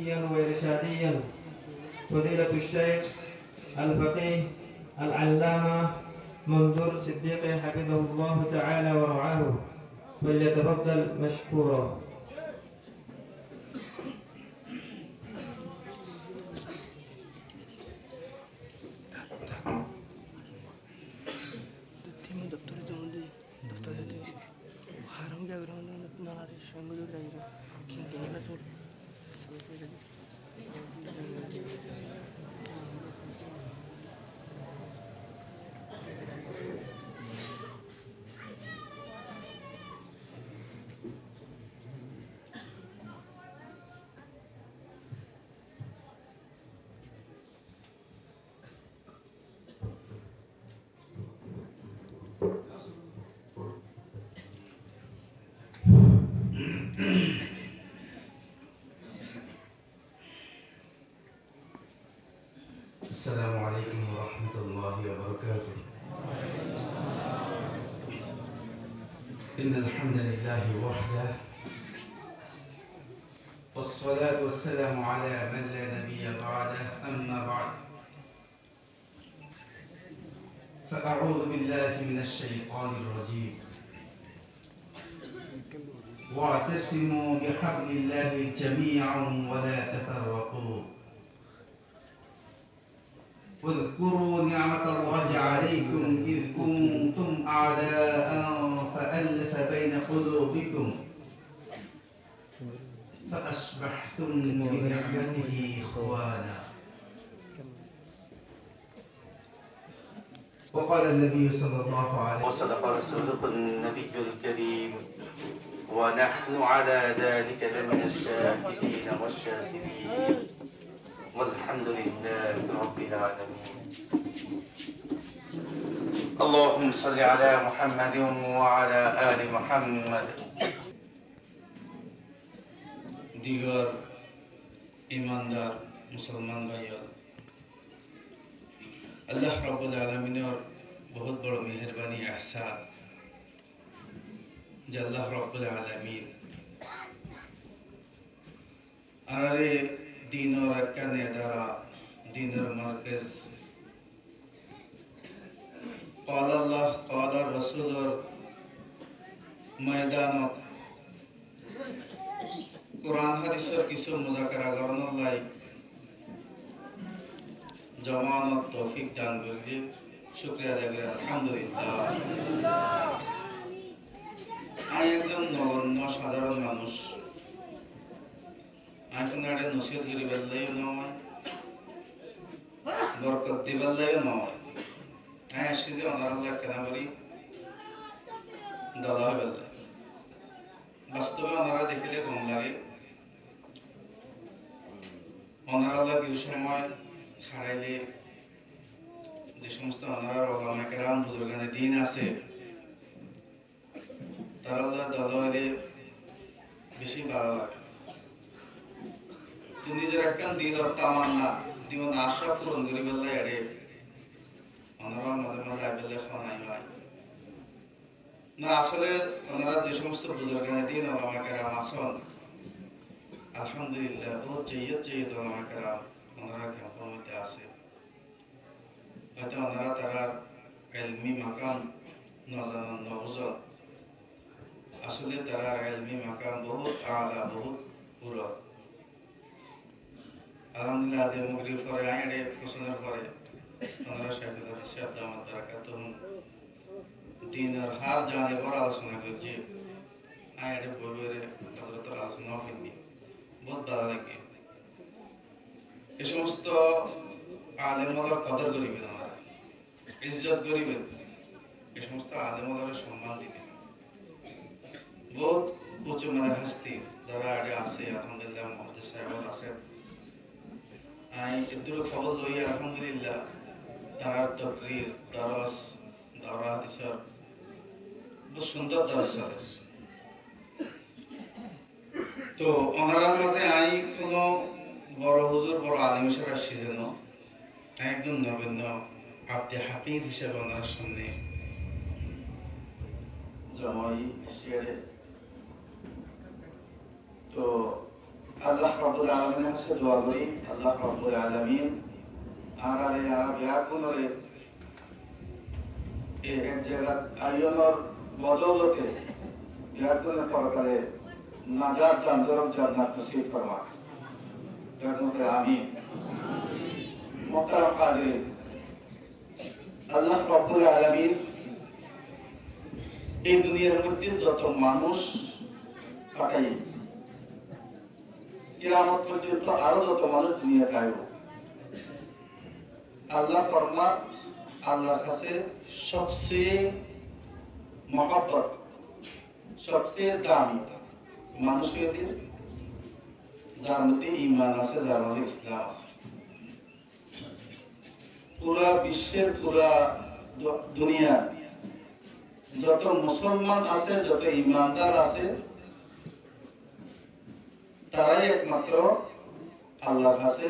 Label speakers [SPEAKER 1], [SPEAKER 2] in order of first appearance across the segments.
[SPEAKER 1] تربويا وإرشاديا. فضيلة الشيخ الفقيه العلامة منظور صديق حفظه الله تعالى ورعاه، فليتفضل مشكورا.
[SPEAKER 2] السلام عليكم ورحمة الله وبركاته. إن الحمد لله وحده، والصلاة والسلام على من لا نبي بعده، أما بعد، فأعوذ بالله من الشيطان الرجيم. واعتصموا بحبل الله جميعا ولا تفرقوا. واذكروا نعمة الله عليكم إذ كنتم أعداء فألف بين قلوبكم فأصبحتم بنعمته إخوانا. وقال النبي صلى الله عليه وسلم وصدق رسوله النبي الكريم ونحن على ذلك لمن الشاهدين والشاكرين والحمد لله رب العالمين. اللهم صل على محمد وعلى آل محمد. দিগর ইমানদার মুসলমান ভাইয়া, আল্লাহ রাব্বুল আলামিনের বহুত বড় মেহেরবানি ইহসান যে আল্লাহ রাব্বুল আলামিন আরে দিনের একখানে দ্বারা দিনের মার্কেজ قال الله قال الرسول ময়দান কোরআন হাদিসের কিছু মুযাকারা করানোর লাই জামানত তৌফিক দান করেছে। শুকরিয়া আদায় করি আলহামদুলিল্লাহ। আমি একজন নগণ্য সাধারণ মানুষ। আপনারে নসিহত করিবার লাইও নয়, বরকত দিবার লাইও নয়। হ্যাঁ, সেদিন আল্লাহ কেন করি দাদা হয়ে গেল। বাস্তবে ওনারা দেখিলে কম লাগে। ওনারা কিছু সময় ছাড়াইলে যে সমস্ত ওনারা ওলামা কেরাম বুজুর্গানে দিন আছে তারা দাদা হইলে বেশি ভালো লাগে। নিজের একখান দিন তামান্না জীবন আশা পূরণ করি বেলায় আরে ওনারা মাঝে মাঝে আবেলে শোনাই হয় না। আসলে ওনারা যে সমস্ত বুজুর্গানে দিন ওলামা কেরাম আসন আলহামদুলিল্লাহ বহুত চেয়ে ওলামা কেরাম ওনারা কেমন মধ্যে আছে। হয়তো ওনারা তারা এলমি মাকাম নজানান নবুজন, আসলে তারা এলমি মাকাম বহুত আলা বহুত পুরো। আলহামদুলিল্লাহ আদে মুগরির পরে আইনে প্রশ্নের পরে ওনারা শাহিদুল হিসাব দামাত বারাকাতুহুম দিনের হার জানে বড় আলোচনা করছে। আইনে বলবে হযরতের আলোচনা হয়নি, বহুত ভালো লাগে। এই সমস্ত আলেমরা কদর করিবেন, ওনারা ইজ্জত করিবেন, এই সমস্ত আলেমদের সম্মান দিবেন। বহুত উচ্চ মানের হাস্তি যারা আগে আছে আলহামদুলিল্লাহ মুহাদ্দিস সাহেব আছেন। আই এদুর খবর লইয়া আলহামদুলিল্লাহ তার তাকরীর দরস দাওরা হাদিসের বহুত সুন্দর দরস আছে। তো ওনার মাঝে আই কোনো বড় হুজুর বড় আলেম হিসেবে আসছি যেন একজন নগণ্য আব্দে হাফিজ হিসেবে ওনার সামনে জমাই শেয়ারে। তো আল্লাহ রাব্বুল আলামিনের কাছে দোয়া করি আল্লাহ রাব্বুল আলামিন আরারে ব্যাকুনরে এই এক জায়গা আইয়নর বদৌলতে ব্যাকুনের পরকালে নাজাত দান করুন জান্নাত নসিব ফরমা ব্যাকুনরে আমিন মুহতারাম হাজিরিন আল্লাহ রাব্বুল আলামিন এই দুনিয়ার মধ্যে যত মানুষ পাঠাই কিয়ামত পর্যন্ত আরো যত মানুষ দুনিয়াতে আসবে আল্লাহ ফরমান আল্লাহর কাছে সবচেয়ে মহব্বত সবচেয়ে দামি মানুষের যার মধ্যে ঈমান আছে যার মধ্যে ইসলাম আছে পুরা বিশ্বের পুরা দুনিয়া যত মুসলমান আছে যত ঈমানদার আছে তারাই একমাত্র আল্লাহর কাছে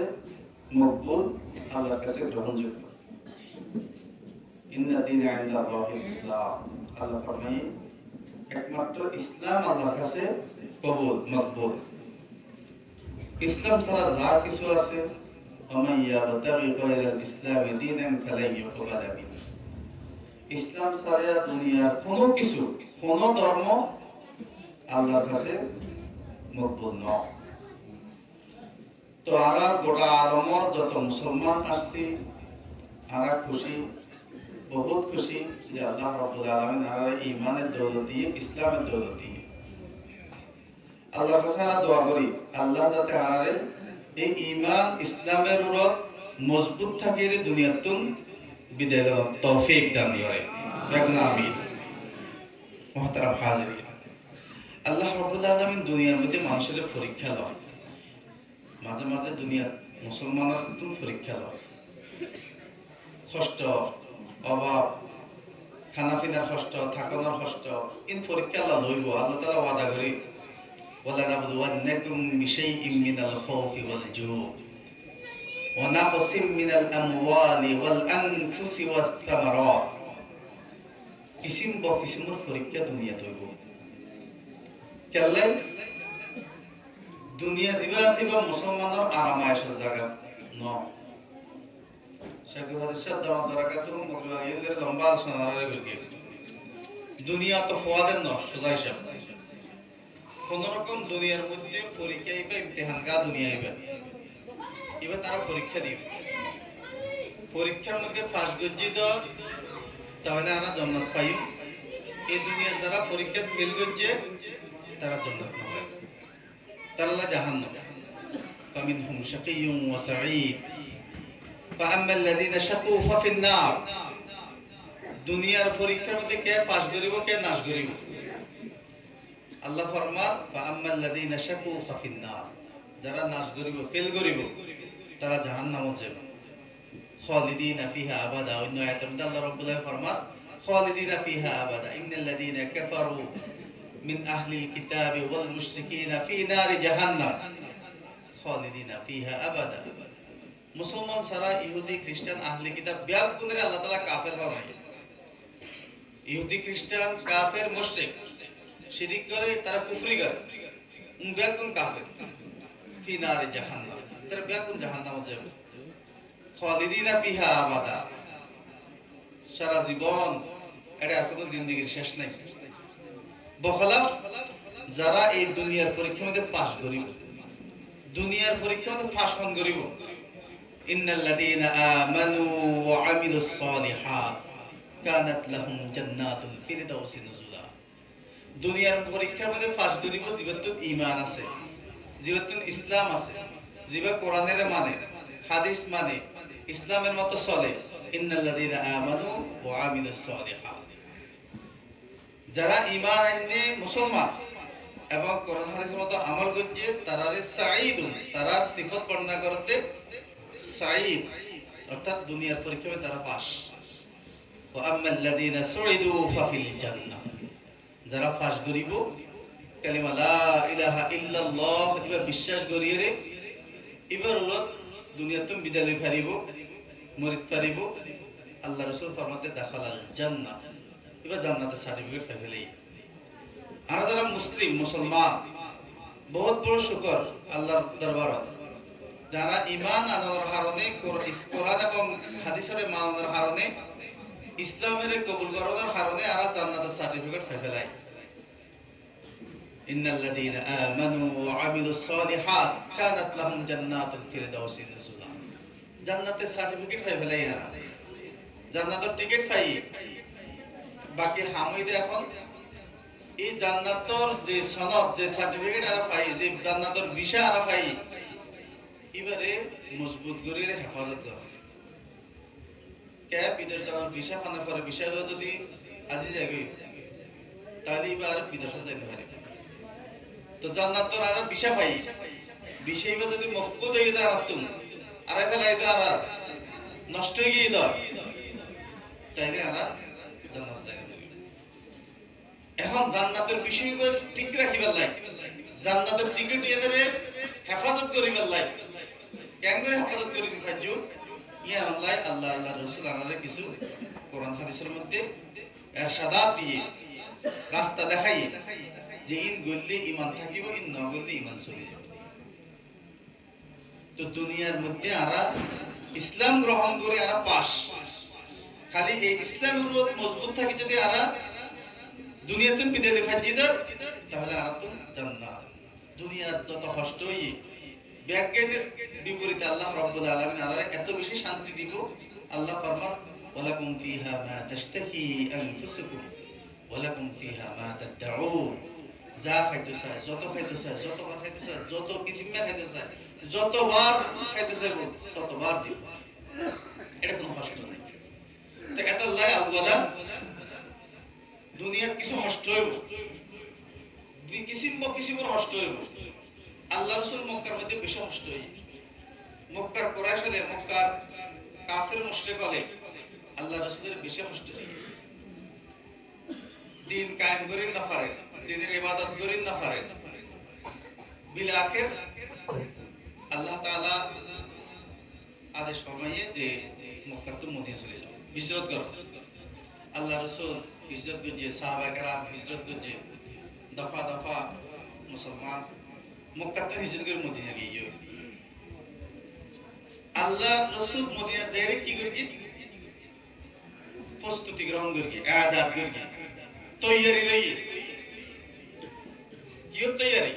[SPEAKER 2] মকবুল আল্লাহর কাছে গ্রহণযোগ্য ইন্না দীন ইনদাল্লাহিল ইসলাম আল্লাহ ফরমায় একমাত্র ইসলাম আল্লাহর কাছে কবুল মকবুল ইসলাম ছাড়া যা কিছু আছে ومن يبتغي غير الاسلام دينا فلن يقبل منه ইসলাম ছাড়া দুনিয়ার কোনো কিছু কোনো ধর্ম আল্লাহর কাছে মকবুল নয় তো আমরা গোটা আলমর যত মুসলমান আসছি আমরা খুশি বহুত খুশি যে আল্লাহ রাব্বুল আলামিন আমরা ঈমানের দৌলত দিয়ে ইসলামের দৌলত দিয়ে আল্লাহর কাছে আমরা দোয়া করি আল্লাহ যাতে আমাদের এই ঈমান ইসলামের উপর মজবুত থাকে এই দুনিয়াতুন বিদায় দেওয়ার তৌফিক দান করে দেখুন আমিন মুহতারাম হাজিরিন আল্লাহ রাব্বুল আলামিন দুনিয়ার মধ্যে মানুষের পরীক্ষা লয় মাঝে মাঝে দুনিয়ার মুসলমানের কিন্তু পরীক্ষা লয় কষ্ট অভাব খানা পিনার কষ্ট থাকানোর কষ্ট ইন পরীক্ষা লইব আল্লাহ তাআলা ওয়াদা করি ওয়ালা নাবলুওয়ান্নাকুম বিশাইইম মিনাল খাউফি ওয়াল জু' ওয়া নাকসিম মিনাল আমওয়ালি ওয়াল আনফুসি ওয়াত থামারাত কিসিম কিসিমের পরীক্ষা দুনিয়াতে হইব কেলে দুনিয়া জিবা আছে বা মুসলমানের আরাম আয়েশের জায়গা ন শাকিল হাদিসের দাওয়াত রাকাতুল মুগলাইয়ের লম্বা আলোচনারে বলি দুনিয়া তো ফওয়াদের ন সোজা হিসাব কোন রকম দুনিয়ার মধ্যে পরীক্ষা বা ইমতিহান গা দুনিয়া আইবে এবার তারা পরীক্ষা দিবে পরীক্ষার মধ্যে পাস গজ্জিত তাহলে আমরা জান্নাত পাই এই দুনিয়ার যারা পরীক্ষা ফেল করছে তারা জান্নাত পাবে তারা জাহান্নাম ফামিনহুম শাকিয়্যুন ওয়া সাঈদ ফাআম্মা আল্লাযীনা শাকু ফাফিন নার দুনিয়ার পরীক্ষার মধ্যে কে পাস করিব কে নাশ করিব আল্লাহ ফরমান ফাআম্মা আল্লাযীনা শাকু ফাফিন নার যারা নাশ করিব ফেল করিব তারা জাহান্নামে যাবে খালিদিনা ফিহা আবাদা অন্য আয়াতে আল্লাহ রাব্বুল আলামিন ফরমান খালিদিনা ফিহা আবাদা ইন্নাল্লাযীনা কাফারু মিন আহলিল কিতাবি ওয়াল মুশরিকিনা ফি নারি জাহান্নাম খালিদিনা ফিহা আবাদা মুসলমান সারা ইহুদি খ্রিস্টান আহলি কিতাব ব্যাকুনরে আল্লাহ তাআলা কাফের বানায় ইহুদি খ্রিস্টান কাফের মুশরিক শিরক করে তারা কুফরি করে ব্যাকুন কাফের ফি নারি জাহান্নাম তারা ব্যাকুন জাহান্নামে যাবে খালিদিনা ফিহা আবাদা সারা জীবন এটা আসলে জিন্দেগীর শেষ নাই বখলা যারা এই দুনিয়ার পরীক্ষার মধ্যে পাস করিব দুনিয়ার পরীক্ষার মধ্যে পাস করিব ইন্নাল্লাযীনা আমানু ওয়া আমিলুস সালিহাত কানাত লাহুম জান্নাতুল ফিরদাউসি নুজুলা দুনিয়ার পরীক্ষার মধ্যে পাস করিব জীবতুন ঈমান আছে জীবতুন ইসলাম আছে জীবা কোরআনের মানে হাদিস মানে ইসলামের মতো চলে ইন্নাল্লাযীনা আমানু ওয়া আমিলুস সালিহাত যারা ঈমান আনলে মুসলমান এবং কোরআন হাদিসের মতো আমল করছে তারারে সাঈদুন তারা সিফত বর্ণনা করতে সাঈদ অর্থাৎ দুনিয়ার পরীক্ষায় তারা পাস ওয়া আম্মাল্লাযীনা সুইদু ফাফিল জান্নাহ যারা পাস করিব কালিমা লা ইলাহা ইল্লাল্লাহ এবার বিশ্বাস করিয়ে রে এবার ওরা দুনিয়াতে বিদায় লই পারিব মরিত পারিব আল্লাহ রাসূল ফরমাতে দাখালাল জান্নাহ এবার জান্নাতের সার্টিফিকেট পেলেই আমরা যারা মুসলিম মুসলমান বহুত বড় শুকর আল্লাহর দরবার যারা ঈমান আনার কারণে কোরআন এবং হাদিসের মানার কারণে ইসলামের কবুল করার কারণে আর জান্নাতের সার্টিফিকেট পাই ফেলায় ইন্নাল্লাযীনা আমানু ওয়া আমিলুস সালিহাত কানাত লাহুম জান্নাতুল ফিরদাউসি নুজুলা জান্নাতের সার্টিফিকেট পাই ফেলাই না জান্নাতের টিকিট পাই বাকি হামিদে এখন এই জান্নাতের যে সনদ যে সার্টিফিকেট আর পাই যে জান্নাতের ভিসা আর পাই এবারে মজবুত করে হেফাজত করা কে বিদেশ যাওয়ার ভিসা পাওয়ার পরে ভিসা যদি আজি যাবে তাহলে এবার বিদেশে যাইতে পারে তো জান্নাতের আর ভিসা পাই ভিসা এবার যদি মফকুদ হয়ে যায় আর তুমি আর ফেলাই দাও আর নষ্ট হয়ে গিয়ে দাও তাইলে আর জান্নাত যাইতে এখন জান্নাতের বিষয়গুলো ঠিক রাখিবার লাই জান্নাতের টিকিট এদের হেফাজত করিবার লাই কেন করে হেফাজত করি ফাজু ইয়া আল্লাহ আল্লাহ আল্লাহ রাসূল আমাদের কিছু কোরআন হাদিসের মধ্যে ইরশাদাত দিয়ে রাস্তা দেখাই যে ইন গল্লি ঈমান থাকিব ইন ন গল্লি ঈমান চলে যাবে তো দুনিয়ার মধ্যে আরা ইসলাম গ্রহণ করে আরা পাস খালি এই ইসলামের উপর মজবুত থাকি যদি আরা দুনিয়াতে বিদায় ফাজি দাও তাহলে আর তো জান্নাত দুনিয়ার যত কষ্টই ব্যাজ্ঞানের বিপরীতে আল্লাহ রাব্বুল আলামিন আর এত বেশি শান্তি দিব আল্লাহ ফরমান ওয়ালাকুম ফিহা মা তাশতাহি আনফুসুকুম ওয়ালাকুম ফিহা মা তাদউন যা খাইতে চায় যত খাইতে চায় যতবার খাইতে চায় যত কিসিমে খাইতে চায় যতবার খাইতে চায় ততবার দিব এটা কোনো কষ্ট নাই তো এটা আল্লাহ আউয়ালা দুনিয়ার কিছু কষ্ট হইব কিসিমর কষ্ট হইব আল্লাহ রাসূল মক্কার মধ্যে বেশি কষ্ট হই মক্কার কুরাইশ হলে মক্কার কাফির মুশরিক হলে আল্লাহ রাসূলের বেশি কষ্ট হই দিন কায়েম করেন না পারে দিনের ইবাদত করেন না পারে বিল আখির আল্লাহ তাআলা আদেশ ফরমাইয়ে যে মক্কা তো মদিনা চলে যাও হিজরত করো আল্লাহ রাসূল হিজরত করছে সাহাবায়ে কেরাম হিজরত করছে দফা দফা মুসলমান মক্কা থেকে হিজরত করে মদিনা গিয়ে আল্লাহ রাসূল মদিনা যাই কি করছে প্রস্তুতি গ্রহণ করছে আয়াত করছে তৈয়ারি লইয়ে কি তৈয়ারি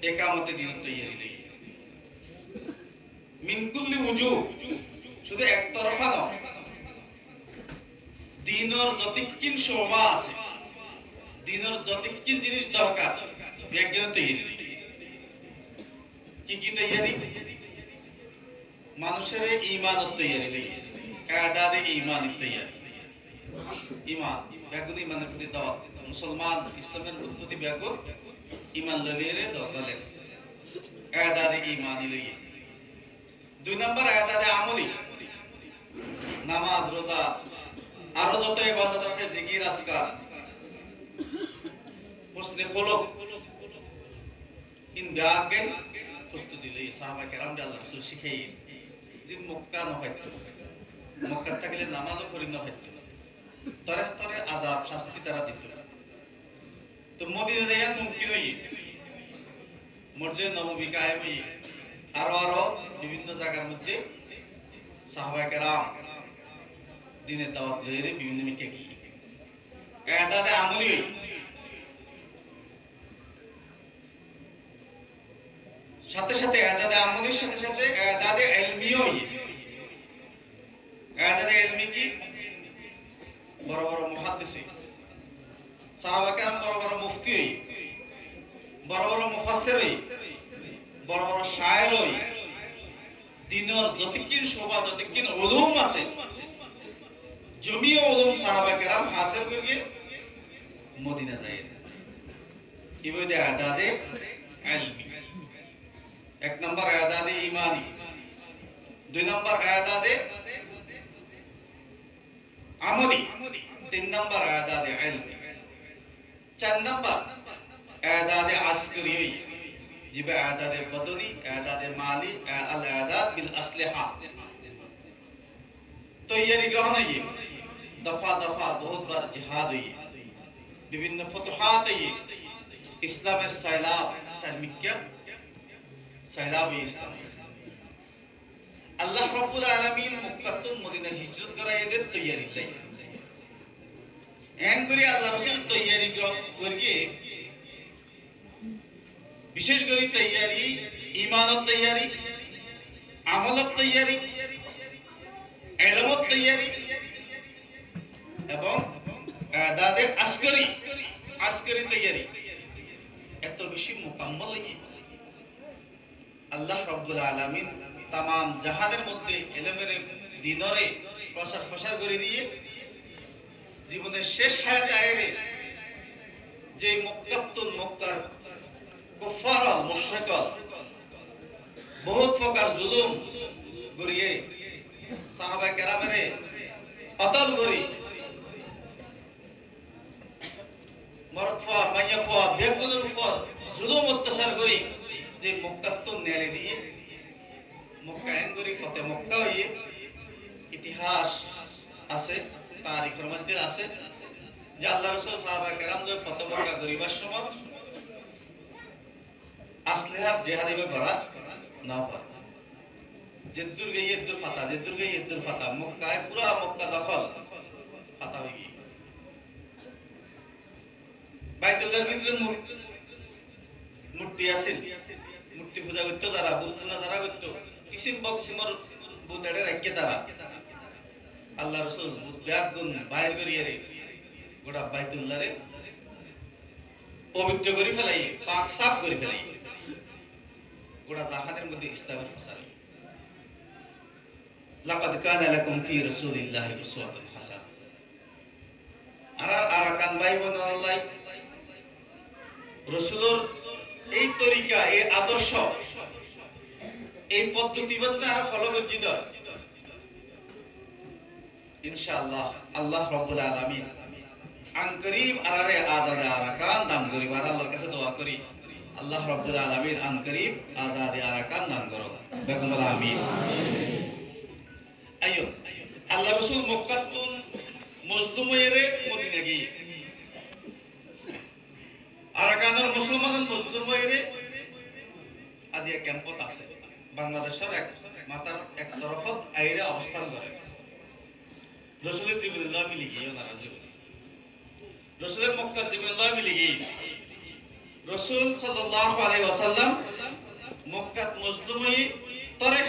[SPEAKER 2] একামতে দিন তৈয়ারি লইয়ে মিন কুল্লি ওয়াজু শুধু একতরফা নয় দিনের যতকিন শোভা আছে দিনের যতকিন জিনিস দরকার বিজ্ঞান তৈরি কি তৈরি মানুষের ঈমান তৈরি লই আদাদে ঈমান তৈরি ঈমান বেগুন ঈমানের প্রতি দাওয়াত মুসলমান ইসলামের প্রতি বেগুন ঈমান লইরে দলে আদাদে ঈমান লই দুই নম্বর আদাদে আমলি নামাজ রোজা আরো যত ইবাদত আছে জিকির আজকার হোসনে খুলুক ইন বিআগে প্রস্তুতি লই সাহাবা কেরাম আল্লাহ রাসূল শিখাই যে মক্কা ন হইতো মক্কা থাকলে নামাজও পড়ি না হইতো তরে তরে আযাব শাস্তি তারা দিত তো মদিনা যাইয়া মুমকিন হই মসজিদ নববী কায়েম হই আরো বিভিন্ন জায়গার মধ্যে সাহাবা কেরাম দিনের দাওয়াত লইরে বিভিন্ন মিকে কি আদাদে আমলি হই সাথে সাথে আদাদে আমলির সাথে সাথে আদাদে ইলমিও হই আদাদে ইলমি কি বড় বড় মুহাদ্দিস সাহাবা কেরাম বড় বড় মুফতি হই বড় বড় মুফাসসির হই বড় বড় শায়ের হই দিনের যতকিন শোভা যতকিন উলুম আছে জমিও উলুম সাহাবা কেরাম হাসিল করিয়ে মদিনা যায় ইবাদে আদাদে ইলমি এক নম্বর আদাদে ঈমানি দুই নম্বর আদাদে আমলি তিন নম্বর আদাদে ইলমি চার নম্বর আদাদে আসকরি जिबे आदाद बदनी आदाद माली अल आदाद बिल असलहा तैयारी ग्रहण है दफा दफा बहुत बार जिहाद हुई विभिन्न फतुहात हुई इस्लामेर सैलाब সার্মিকা সাইলাবি ইসলাম আল্লাহ রাব্বুল আলামিন মক্কাতুল মদিনা হিজরত করা এদের তৈয়ারি তাই এন করে আল্লাহ রাসূল তৈয়ারি করিয়ে বিশেষ করে তৈয়ারি ঈমানত তৈয়ারি আমলত তৈয়ারি ইলমত তৈয়ারি এবং দাদে আসকরি তৈয়ারি এত বেশি মোকাম্মল আল্লাহ রাব্বুল আলামিন तमाम জাহানের মধ্যে ইলমের দিনরে প্রসার করে দিয়ে জীবনের শেষ হায়াতে আইরে যে মক্কার কুফার মুশরিক বহুত প্রকার জুলুম করিয়ে সাহাবা কেরামের কতল করি মরফা মাইয়াফা বেগুনের উপর জুলুম অত্যাচার করি যে মক্কাত্ত নেলে দিয়ে মক্কা এঙ্গরি ফতে মক্কা হইয়ে ইতিহাস আছে তারিখের মধ্যে আছে যে আল্লাহ রাসূল সাহাবা কেরামদের ফতে মক্কা করিবার সময় আসলিহার জিহাদিবে করা না পারে যেদুর গিয়ে যেদুর ফাতা মক্কায় পুরা মক্কা দখল ফাতা হয়ে গিয়ে বাইতুল্লাহর ভিতরে মূর্তি আছে মূর্তি পূজা করতে যারা বুত পূজা যারা করত কিসিমর বুতাড়ে রাখিয়ে তারা আল্লাহ রাসূল ব্যাগুন বাইর করিয়ে রে গোটা বাইতুল্লাহরে পবিত্র করে ফেলাই পাক সাফ করে ফেলাই গোটা জাহানের মধ্যে ইসলামের প্রসার লাকাদ কানা লাকুম ফি রাসূলিল্লাহি উসওয়াতুন হাসানাহ আরাকান ভাই বোন আল্লাহ রাসূলের এই তরিকা এই আদর্শ এই পদ্ধতি মধ্যে আর ফলো করতে দাও ইনশাআল্লাহ আল্লাহ রাব্বুল আলামিন আন করিম আরারে আজাদে আরাকান দান করি আর আল্লাহর কাছে দোয়া করি আল্লাহ রাব্বুল আলামিন আন করিম আজাদে আরাকান দান করো বেগম আমিন আইয়ো আল্লাহ রাসূল মক্কাতুল মজলুমেরে মদিনা গিয়ে আরাকানের মুসলমানের মজলুমেরে আদিয়া ক্যাম্পত আছে বাংলাদেশের এক মাতার এক তরফত আইরে অবস্থান করে রাসূলের জিবরিল্লাহ মিলি গিয়ে ওনারা জীবনে রাসূলের মক্কা জিবরিল্লাহ মিলি গিয়ে রাসূল সাল্লাল্লাহু আলাইহি ওয়াসাল্লাম মক্কাত মজলুমই তরে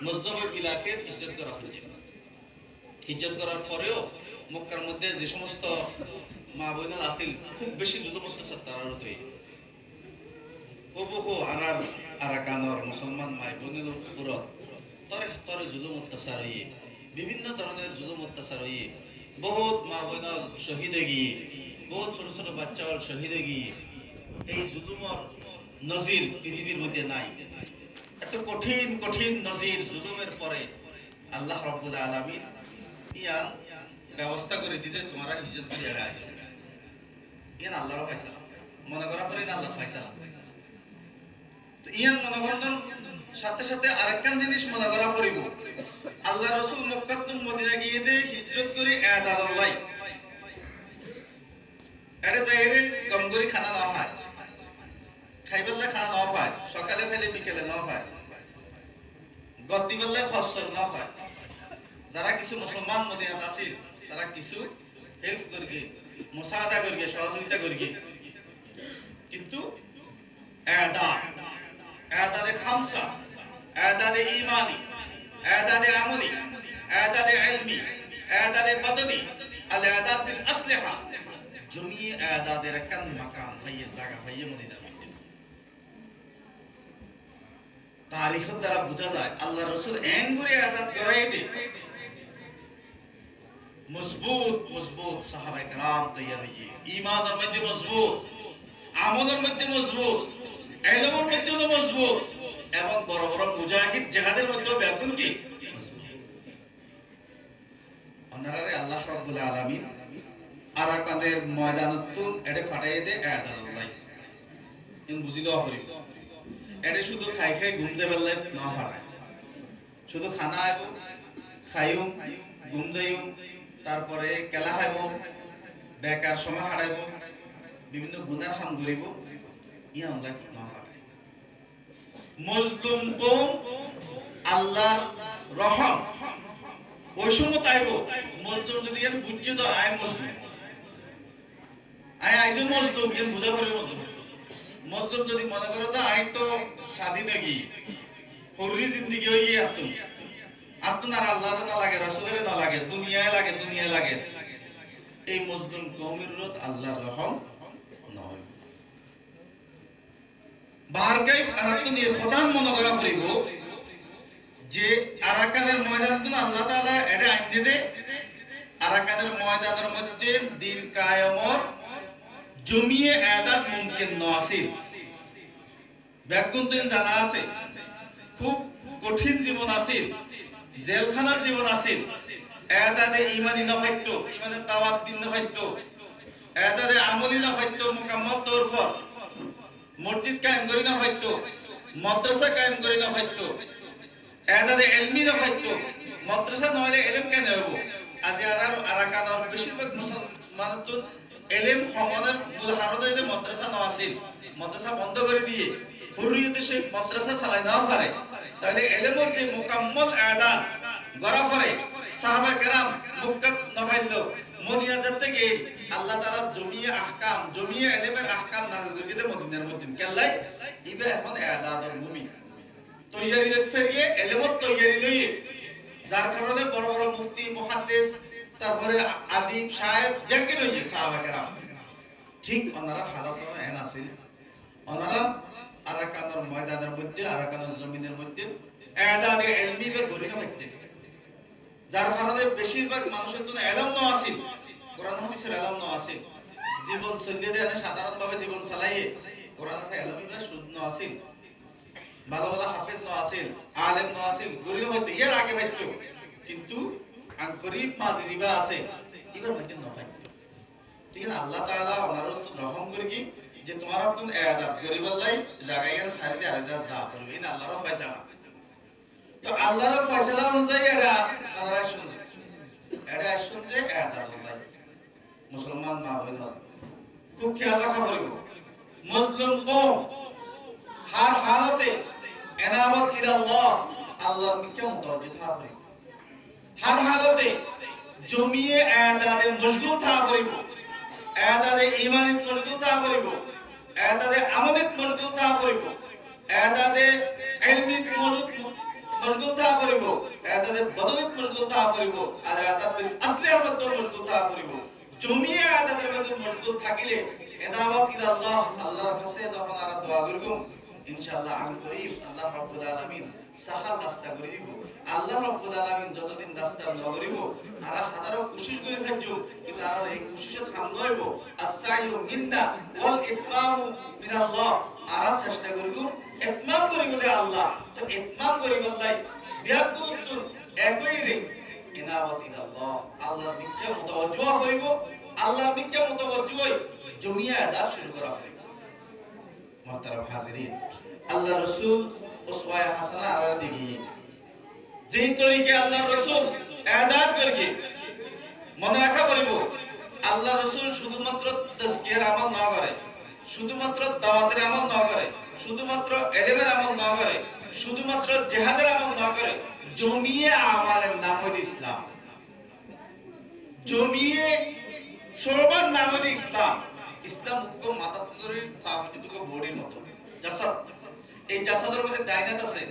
[SPEAKER 2] মজলুমের ইলাকে হিজরত করা হয়েছে হিজরত করার পরেও মক্কার মধ্যে যে সমস্ত মা বোনেরা আছিল খুব বেশি জুলুম অত্যাচার তার উপরে বহু আরাকানের মুসলমান মাই বোনের উপর তরে জুলুম অত্যাচার হয়ে বিভিন্ন ধরনের জুলুম অত্যাচার হয়ে বহুত মা বোনের শহীদ হয়ে গিয়ে বহুত ছোট ছোট বাচ্চা শহীদ হয়ে গিয়ে এই জুলুমের নজির পৃথিবীর মধ্যে নাই এত কঠিন নজির জুলুমের পরে আল্লাহ রাব্বুল আলামিন ইয়ান ব্যবস্থা করে দিতে তোমরা হিজরত করে আসবে ইয়ান আল্লাহর ফয়সালা মনে করা পরে আল্লাহ ফয়সালা তো ইয়ান মনে করার সাথে সাথে আরেকখান জিনিস মনে করা পড়িব আল্লাহ রাসূল মক্কাতুল মদিনা গিয়ে দে হিজরত করে আদাল্লাহ এটা যাইরে গমগরি খানা না হয় খাইবেলা খানা না পায় সকালে ফেলে বিকেলে না পায় গতিবেলা ফসল না পায় যারা কিছু মুসলমান মদিনাত আছে তারা কিছু হেল্প করবে মুসাআদা করবে সহযোগিতা করবে কিন্তু আদাদে খামসা আদাদে ঈমানি আদাদে আমলি আদাদে ইলমি আদাদে বাদনি আল আদাদ বিল আসলিহা জমি আদাদের কান মাকাম হইয়ে জায়গা হইয়ে মদিনা তারিখ দ্বারা বোঝা যায় আল্লাহ রাসূল এঙ্গুরি আদাত করাই দে মজবুত সাহাবায়ে কেরাম তৈয়ার হয়ে ঈমানের মধ্যে মজবুত আমলের মধ্যে মজবুত ইলমের মধ্যে মজবুত এবং বড় বড় মুজাহিদ জিহাদের মধ্যে ব্যাকুল কি অনারে আল্লাহ রাব্বুল আলামিন আরাকানের ময়দানত এডে ফাটাই দে আদাল্লাহ ইন বুঝিলো হরি এডে শুধু খাই ঘুমতে বেললে না ফাটায় শুধু খানা আইব খাইও ঘুম যাইও তারপরে কেলা খাইব বেকার সময় হারাইব বিভিন্ন গুনার হাম করিব ইয়া আল্লাহ না হয় মজলুম কওম আল্লাহর রহম ওই সময় তাইব মজলুম যদি এর বুঝছে তো আয় মজলুম আয় আইজ মজলুম এর বুঝা পড়ে মজলুম মজলুম যদি মনে করো তো আই তো স্বাধীন গি হরি জিন্দেগি হই গিয়ে আপনার আল্লাহর না লাগে রাসূলের না লাগে দুনিয়ায় লাগে এই মজলুম কওমের রত আল্লাহর রহম নয় বারকাই আরাকান নিয়ে প্রধান মনে করা পড়িব যে আরাকানের ময়দান আল্লাহ তাআলা এটা আইন দিতে আরাকানের ময়দানের মধ্যে দিন কায়েমর জমিয়ে আয়াত মুমকিন নসিব ব্যাকুন দিন জানা আছে খুব কঠিন জীবন আছে জেলখানার জীবন আছে আয়াতে ঈমানি না হইতো ঈমানের দাওয়াত দিন না হইতো আয়াতে আমলি না হইতো মুকাম্মাল তৌর পর মসজিদ কায়েম করি না হইতো মাদ্রাসা কায়েম করি না হইতো আয়াতে ইলমি না হইতো মাদ্রাসা নয় ইলম কেন হইব আজ আরাকান বেশিরভাগ মুসলমান তো ইলম সমাজের মূল হারতে মাদ্রাসা না আছিল মাদ্রাসা বন্ধ করে দিয়ে হুরিয়তে সেই মাদ্রাসা চালাই না পারে তাহলে ইলমের যে মুকাম্মাল আয়াত গড়া পড়ে সাহাবা কেরাম মুক্কাত নফাইলো মদিনা যেতে গিয়ে আল্লাহ তাআলা জমিয়ে আহকাম জমিয়ে ইলমের আহকাম নাযিল করে দিতে মদিনার মধ্যে কেল্লাই ইবে এখন আয়াতের ভূমি তৈয়ারি দেখতে গিয়ে ইলমত তৈয়ারি লই যার কারণে বড় বড় মুফতি মুহাদ্দিস তারপরে আদিব শায়ের দেখতে লই সাহাবা কেরাম ঠিক ওনারা হালত এন আছে ওনারা আরাকানের ময়দানের মধ্যে আরাকানের জমিনের মধ্যে আয়াতে ইলমি বে গড়ি না হইতে যার কারণে বেশিরভাগ মানুষের জন্য এলম ন আছিল কোরআন হাদিসের এলম ন আছিল জীবন চলিয়ে দেয় সাধারণভাবে জীবন চালাইয়ে কোরআন হাদিসের এলমই বা শুদ্ধ ন আছিল ভালো ভালো হাফেজ ন আছিল আলেম ন আছিল গরিব হইতো এর আগে হইতো কিন্তু গরিব মাঝিবা আছে এবার হইতো ন হইতো ঠিক আছে আল্লাহ তাআলা ওনার রহম করে কি যে তোমার আপন আয়াত গরিব আল্লাহ লাগাইয়া সারিতে আরেজা যা করবে ইন আল্লাহর ফয়সালা তো আল্লাহর ফয়সালা অনুযায়ী আমরা শুনছি এটা শুনছে আয়াত আল্লাহ মুসলমান না হইল খুব খেয়াল রাখা পড়িব মুসলিম কওম হার হালতে এনামত ইলাল্লাহ আল্লাহর নিকে মুতাওয়াজ্জিহ থাকবে হার হালতে জমিয়ে আয়াতে মশগুল থাকব আয়াতে ঈমানিত মশগুল থাকব আয়াতে আমানত মশগুল থাকব আয়াতে ইলমিত মশগুল থাকব আয়াতে বদলত মশগুল থাকব আর আয়াতে আসলে আমত মশগুল থাকব জমিয়ে আয়াতের মধ্যে মশগুল থাকিলে এনামত ইলাল্লাহ আল্লাহর কাছে যখন আমরা দোয়া করব ইনশাআল্লাহ আন করিম আল্লাহ রাব্বুল আলামিন সাহাল রাস্তা করে দিব আল্লাহ রাব্বুল আলামিন যতদিন রাস্তা না করিব আর হাজারো কোশিশ করে থাকব কিন্তু আর এই কোশিশে থাম লইব আস-সাইয়ু মিন্না ওয়াল ইতমামু মিনাল্লাহ আর চেষ্টা করিব ইতমাম করিব দে আল্লাহ তো ইতমাম করিব আল্লাহ বিয়াকুতুন একই রে ইনাওয়াত ইলাল্লাহ আল্লাহর দিকে মুতাওয়াজ্জিহ করিব আল্লাহর দিকে মুতাওয়াজ্জিহ হই জমিয়া আদাত শুরু করা হবে মুহতারাম হাজিরিন আল্লাহ রাসূল উসওয়ায়ে হাসানা আর দেখি যেই তরিকে আল্লাহ রাসূল আদাত করকে মনে রাখা পড়িব আল্লাহ রাসূল শুধুমাত্র তাজকিয়ার আমল না করে শুধুমাত্র দাওয়াতের আমল না করে শুধুমাত্র ইলমের আমল না করে শুধুমাত্র জিহাদের আমল না করে জমিয়ে আমালের নাম হলো ইসলাম জমিয়ে সবার নাম হলো ইসলাম ইসলাম মুখ্য মাথা তরির পাবলিক বডির মতো জাসাদ এই জাসাদের মধ্যে ডাইনাত আছে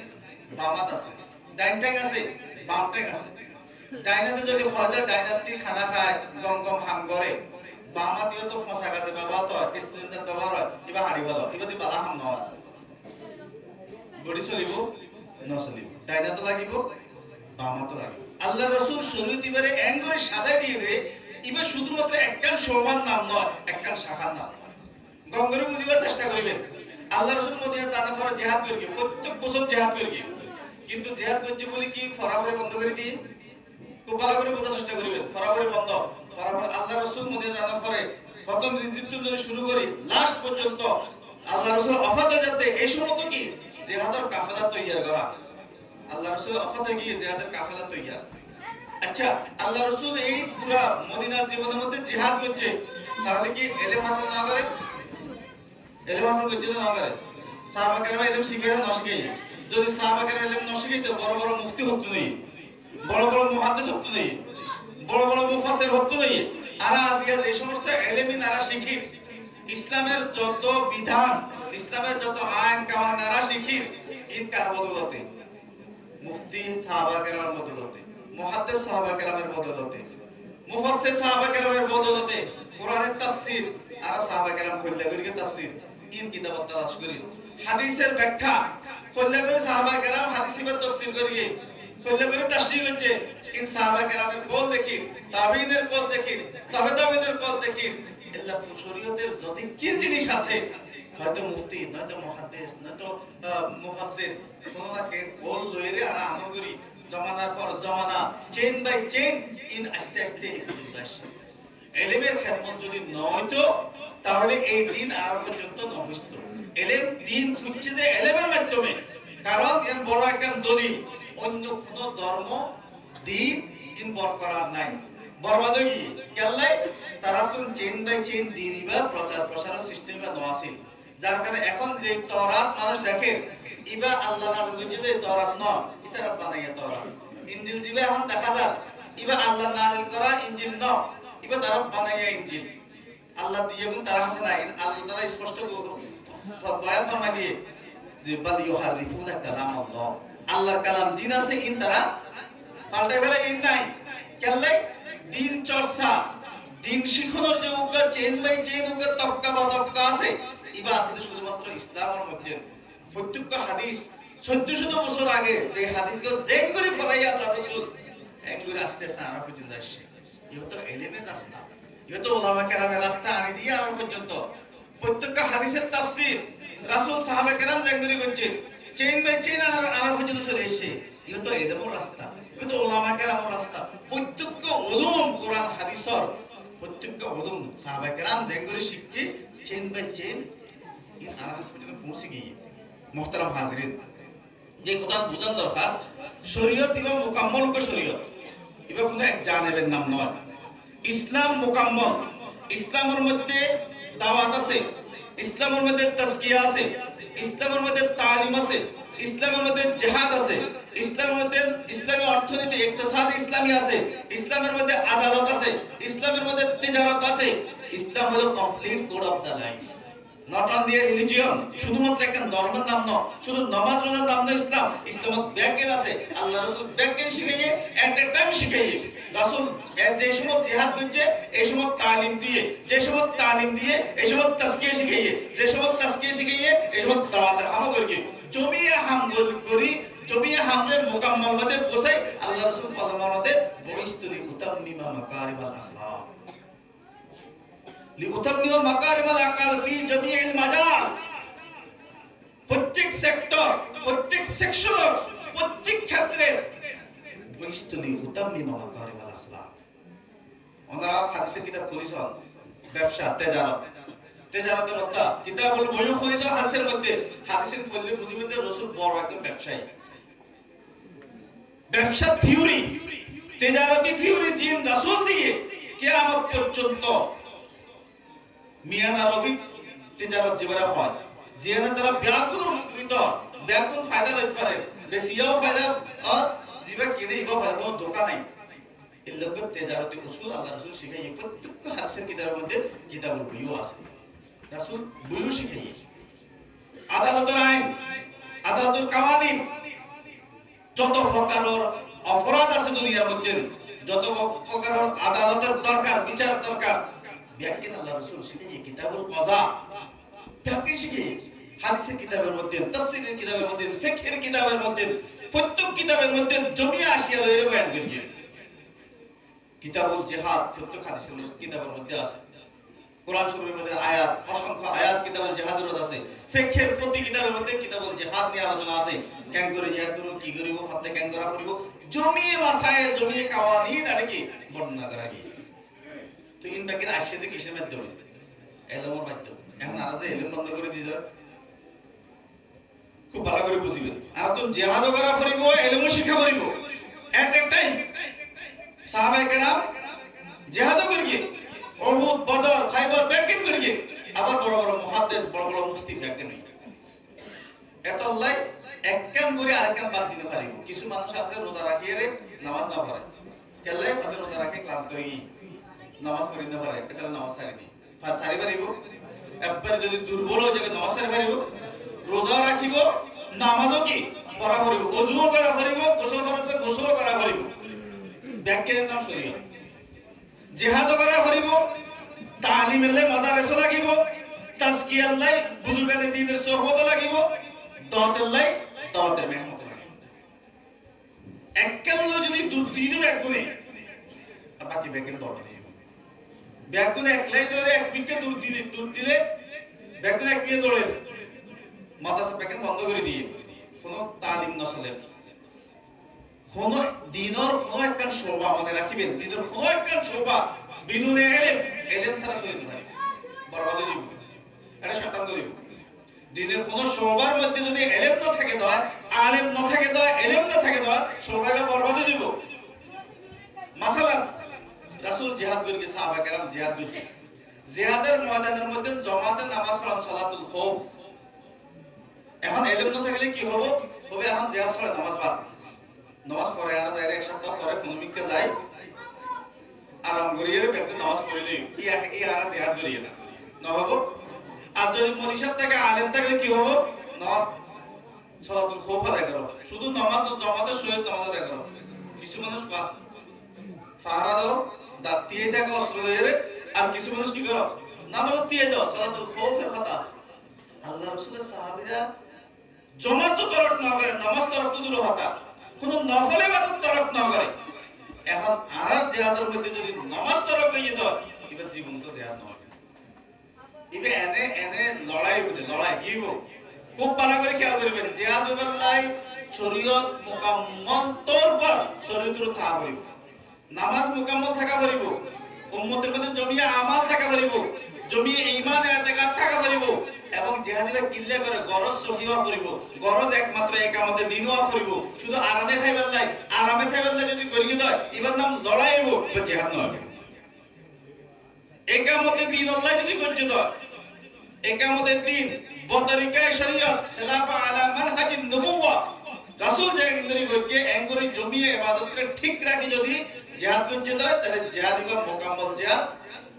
[SPEAKER 2] বামাত আছে ডাইন ট্যাং আছে বাম ট্যাং আছে ডাইনাতে যদি ফজর ডাইনাতি খানা খায় গম গম হাম করে বামাতিও তো ফসা গাছে বাবা তো স্টুডেন্টদের ব্যবহার হয় এবা হাড়ি ভালো এবাদি বালা হাম নয় বডি চলিব ন চলিব ডাইনাত লাগিব বামাত লাগিব আল্লাহ রাসূল শরীয়ত ইবারে এঙ্গরে সাজাই দিয়ে দে ইবা শুধুমাত্র একখান সমান নাম নয় একখান শাখার নাম গঙ্গরে বুঝিবার চেষ্টা করিবেন আল্লাহ রাসূল মদিনা জানা পর জিহাদ করবে প্রত্যেক বছর জিহাদ করবে কিন্তু জিহাদ করতে বলি কি ফরাফরে বন্ধ করে দিয়ে খুব ভালো করে বোঝার চেষ্টা করিবেন ফরাফরে বন্ধ ফরাফর আল্লাহ রাসূল মদিনা জানা পরে প্রথম রিজিপশন থেকে শুরু করে লাস্ট পর্যন্ত আল্লাহ রাসূল অফাত যাতে এই সময় তো কি জিহাদের কাফেলা তৈরি করা আল্লাহ রাসূল অফাত গিয়ে জিহাদের কাফেলা তৈরি আচ্ছা আল্লাহ রাসূল এই পুরো মদিনার জীবনের মধ্যে জিহাদ করছে তাহলে কি ইলম হাসিল না করে এলেম হাসিল করছে না করে সাহাবা কেরাম এলেম শিখে না শিখে যদি সাহাবা কেরাম এলেম না শিখে বড় বড় মুফতি হতো নেই বড় বড় মুহাদ্দিস হতো নেই বড় বড় মুফাসসির হতো নেই আর আজকে যে সমস্ত এলেমই নারা শিখি ইসলামের যত বিধান ইসলামের যত আইন কানুন নারা শিখি ইন কার বদলতে মুফতি সাহাবা কেরামের বদলতে মুহাদ্দিস সাহাবা কেরামের বদলতে মুফাসসির সাহাবা কেরামের বদলতে কোরআনের তাফসীর আর সাহাবা কেরাম কইলা করি তাফসীর ইন কিতাব তালাশ করি হাদিসের ব্যাখ্যা কইলা করি সাহাবা কেরাম হাদিসের তাফসীর করি কইলা করি তাশরীহ করছে ইন সাহাবা কেরামের কল দেখি তাবিঈনের কল দেখি তাবিঈনের কল দেখি আল্লাহ শরীয়তের যত কি জিনিস আছে হয়তো মুফতি নয়তো মুহাদ্দিস নয়তো মুফাসসির কোনটাকে কল লইরে আর আমল করি জমানার পর জমানা চেইন বাই চেইন ইন আস্তে আস্তে এলেমের খেদমত যদি নয়তো তাহলে এই দিন আর পর্যন্ত নষ্ট এলেম দিন খুঁজছে যে এলেমের মাধ্যমে কারণ এর বড় একটা দলিল অন্য কোন ধর্ম দিন ইন বরকরার নাই বরবাদ হয়ে গিয়ে কেল্লাই তারা তো চেইন বাই চেইন দিনইবা প্রচার প্রসারের সিস্টেমে নয়াছিল যার কারণে এখন যে তওরাত মানুষ দেখে ইবা আল্লাহ নাযিল করছে যে তওরাত ন ইতারা বানাইয়া তওরাত ইনজিল দিবে এখন দেখা যায় ইবা আল্লাহ নাযিল করা ইনজিল ন ইবা তারা বানাইয়া ইনজিল আল্লাহ দিয়ে কোন তারা আছে না আল্লাহ তাআলা স্পষ্ট বয়ান ফরমাই দিয়ে যে বাল ইউহারিফুনা কালাম আল্লাহ আল্লাহর কালাম দিন আছে ইন তারা পাল্টে ফেলে ইন নাই কেল্লাই দিন চর্চা দিন শিখানোর যে উগা চেইন বাই চেইন উগা তক্কা বা তক্কা আছে ইবা আছে শুধুমাত্র ইসলামের মধ্যে প্রত্যেকটা হাদিস 1400 বছর আগে যে হাদিসকে জেন করে পড়াইয়া আল্লাহ রাসূল এক করে আস্তে আস্তে আরো পর্যন্ত আসছে এটা তো এলেমের রাস্তা এটা তো উলামা কেরামের রাস্তা আনি দিয়ে আরো পর্যন্ত প্রত্যেকটা হাদিসের তাফসীর রাসূল সাহাবা কেরাম জেন করে করছে চেইন বাই চেইন আরো পর্যন্ত চলে এসেছে এটা তো এলেমের রাস্তা এটা তো উলামা কেরামের রাস্তা প্রত্যেকটা উলুম কোরআন হাদিসের প্রত্যেকটা উলুম সাহাবা কেরাম জেন করে শিখে chain by chain in Arafat পর্যন্ত পৌঁছে গিয়ে মুহতারাম হাজিরিন যে কথা বুঝার দরকার শরীয়ত এবং মুকাম্মল কে শরীয়ত এটা কোনো এক জানেবের নাম নয় ইসলাম মুকাম্মল ইসলামের মধ্যে দাওয়াত আছে ইসলামের মধ্যে তাজকিয়া আছে ইসলামের মধ্যে তালিম আছে ইসলামের মধ্যে জিহাদ আছে ইসলামের মধ্যে ইসলামী অর্থনীতি ইকতিসাদ ইসলামী আছে ইসলামের মধ্যে আদালত আছে ইসলামের মধ্যে তিজারত আছে ইসলাম হলো complete code of the life not only a religion শুধুমাত্র একটা ধর্মের নাম নয় শুধু নামাজ রোজার নাম নয় ইসলাম ইসলামত ব্যাংকের আছে আল্লাহ রাসূল ব্যাংকের শিখিয়ে এট এ টাইম শিখিয়ে রাসূল যে সময় জিহাদ করছে এই সময় তালিম দিয়ে যে সময় তালিম দিয়ে এই সময় তাজকিয়া শিখিয়ে যে সময় তাজকিয়া শিখিয়ে এই সময় দাওয়াতের আমল করি জমিয়ে হামল করি জমিয়ে হামলে মুকাম্মাল মধ্যে পৌঁছাই আল্লাহ রাসূল ফরমাতে বইস্তুলি উতাম্মিমা মাকারিমাল আখলাক লিউতাম্মিমা মাকারিমাল আকাল ফি জামিউল মাজাল প্রত্যেক সেক্টর প্রত্যেক সেকশন প্রত্যেক ক্ষেত্রে বইস্তুলি উতাম্মিমা মাকারিমাল আখলাক ওনারা হাদিসের কিতাব পড়িছেন ব্যবসা তেজারতের কথা কিতাবুল বইও পড়িছেন হাদিসের মধ্যে হাদিসের পড়লে বুঝিবেন যে রাসূল বড় একজন ব্যবসায়ী ব্যবসা থিওরি তেজারতি থিওরি জিন রাসূল দিয়ে কিয়ামত পর্যন্ত মিয়ান আরবি তেজারত যেভাবে হয় যেখানে তারা ব্যাকুল ব্যাকুল ফায়দা লইতে পারে বেশিও ফায়দা আর দিবা কিনে ইবা ভালো দোকান নাই এই লোক তেজারতি উসুল আল্লাহ রাসূল শিখাই প্রত্যেক হাদিসের কিতাবের মধ্যে কিতাবুল বইও আছে রাসূল বইও শিখাই আদালতের আইন আদালতের কাওয়ানিন যত প্রকারের অপরাধ আছে দুনিয়ার মধ্যে যত প্রকারের আদালতের দরকার বিচার দরকার ব্যাখ্যা আল্লাহ রাসূল শিখিয়ে কিতাবুল কাযা ব্যাখ্যা শিখিয়ে হাদিসের কিতাবের মধ্যে তাফসীরের কিতাবের মধ্যে ফিকহের কিতাবের মধ্যে প্রত্যেক কিতাবের মধ্যে জমিয়ে আসিয়া লইরে বয়ান করিয়ে কিতাবুল জিহাদ প্রত্যেক হাদিসের কিতাবের মধ্যে আছে কোরআন শরীফের মধ্যে আয়াত অসংখ্য আয়াত কিতাবুল জিহাদের মধ্যে আছে ফিকহের প্রতি কিতাবের মধ্যে কিতাবুল জিহাদ নিয়ে আলোচনা আছে কেন করে জিহাদ করব কি করিব হাতে কেন করা করিব জমিয়ে মাসায়ে জমিয়ে কাওয়ানিন আর কি বর্ণনা করা গিয়েছে তো ইন বাকি আসছে যে কিসের মাধ্যমে এলমের মাধ্যমে এখন আলাদা এলম বন্ধ করে দিয়ে দাও খুব ভালো করে বুঝিবেন আর তো জিহাদ করা করিব এলমও শিক্ষা করিব এট এ টাইম সাহাবায়ে কেরাম জিহাদ করিয়ে উহুদ বদর খায়বার ব্যাকিং করিয়ে আবার বড় বড় মুহাদ্দিস বড় বড় মুফতি ব্যাখ্যা নেই এত আল্লাহ একখান করে আরেকখান বাদ দিতে পারিব কিছু মানুষ আছে রোজা রাখিয়ে নামাজ না পড়ে কেলে তাদের রোজা রাখে ক্লান্ত হয়ে নামাজ পড়ি না পারে এটা নামাজ ছাড়ি দি ছাড়ি পারিব একবার যদি দুর্বল হয়ে যায় নামাজ ছাড়ি পারিব রোজা রাখিব নামাজও কি পড়া করিব ওযুও করা করিব গোসল করতে গোসল করা করিব ব্যাখ্যার নাম শরীয়ত জিহাদ করা করিব তালিমেলে মাদারসা লাগিব তাজকিয়াল্লাই বুজুর্গানে দ্বীনের সোহবত লাগিব দাওয়াতেল্লাই দাওয়াতের মেহনত লাগিব এককাল যদি দুদিনও একগুণে আর বাকি ব্যাকের দাওয়াত দিব ব্যাকুনে একলাই ধরে এক পিকে দূর দিলে ব্যাকুনে এক পিকে দৌড়ে মাদ্রাসা ব্যাকেন বন্ধ করে দিয়ে কোনো তালিম না চলে কোন দিনের কোন একটা শোভা আমাদের রাখিবেন দিনের কোন একটা শোভা বিনুনে এলেম ছাড়া চলতে পারে বরবাদ হয়ে যাবে এটা শয়তান করিব দিনের কোন শোভার মধ্যে যদি এলেম না থাকে দেওয়া আলেম না থাকে দেওয়া এলেম না থাকে দেওয়া শোভাটা বরবাদ হয়ে যাবে মাসালান রাসূল জিহাদ করিকে সাহাবা কেরাম জিহাদ করছে জিহাদের ময়দানের মধ্যে জামাতে নামাজ পড়ান সালাতুল খৌফ এখন এলেম না থাকলে কি হবে হবে এখন জিহাদ পড়ে নামাজ বাদ নামাজ পড়ে আর যাইরে এক সপ্তাহ পরে কোন মিকে যায় আরাম করিয়ে ব্যক্তি নামাজ পড়িলে এই আর জিহাদ করিয়ে না হবে আর যদি মনীষার থেকে আলেম থাকলে কি হবে না সালাতুল খৌফ আদায় করো শুধু নামাজ জামাতের সহিত নামাজ আদায় করো কিছু মানুষ ফাহারা দাও দাঁতিয়ে থাকে অস্ত্র ধরে আর কিছু মানুষ কি করো নামাজ দিয়ে দাও সালাতুল খৌফের কথা আল্লাহ রাসূলের সাহাবীরা জামাত তো তরক না করে নামাজ তরক তো দূর হতা কোন নফল ইবাদত তরক না করে এখন আর জিহাদের মধ্যে যদি নামাজ তরক হয়ে দাও এবার জীবন তো জিহাদ নয় ইবে এনে লড়াই হবে লড়াই কি হবে খুব ভালো করে খেয়াল করবেন জিহাদ বিল্লাহ শরীয়ত মুকাম্মাল তরবার শরীয়তের থা হইব নামাজ মুকাম্মাল থাকা পারিব উম্মতের মধ্যে জমিয়ে আমাল থাকা পারিব জমিয়ে ঈমান ইতিকাদ থাকা পারিব এবং জিহাদিরা কিল্লা করে গরজ সহিবা করিব গরজ একমাত্র একামতে দিনও করিব শুধু আরামে খাইবার লাই আরামে খাইবার লাই যদি করি দয় এবার নাম লড়াই হইব জিহাদ নয় একামতে দিন আল্লাহ যদি করতে দয় একামতে দিন বতরিকায়ে শরীয়ত খেলাফা আলা মানহাজিন নবুওয়া রাসূল যে ইন্দরি কইকে এঙ্গরি জমিয়ে ইবাদতকে ঠিক রাখি যদি জিহাদ করতে দয় তাহলে জিহাদ ইবা মুকাম্মাল জিহাদ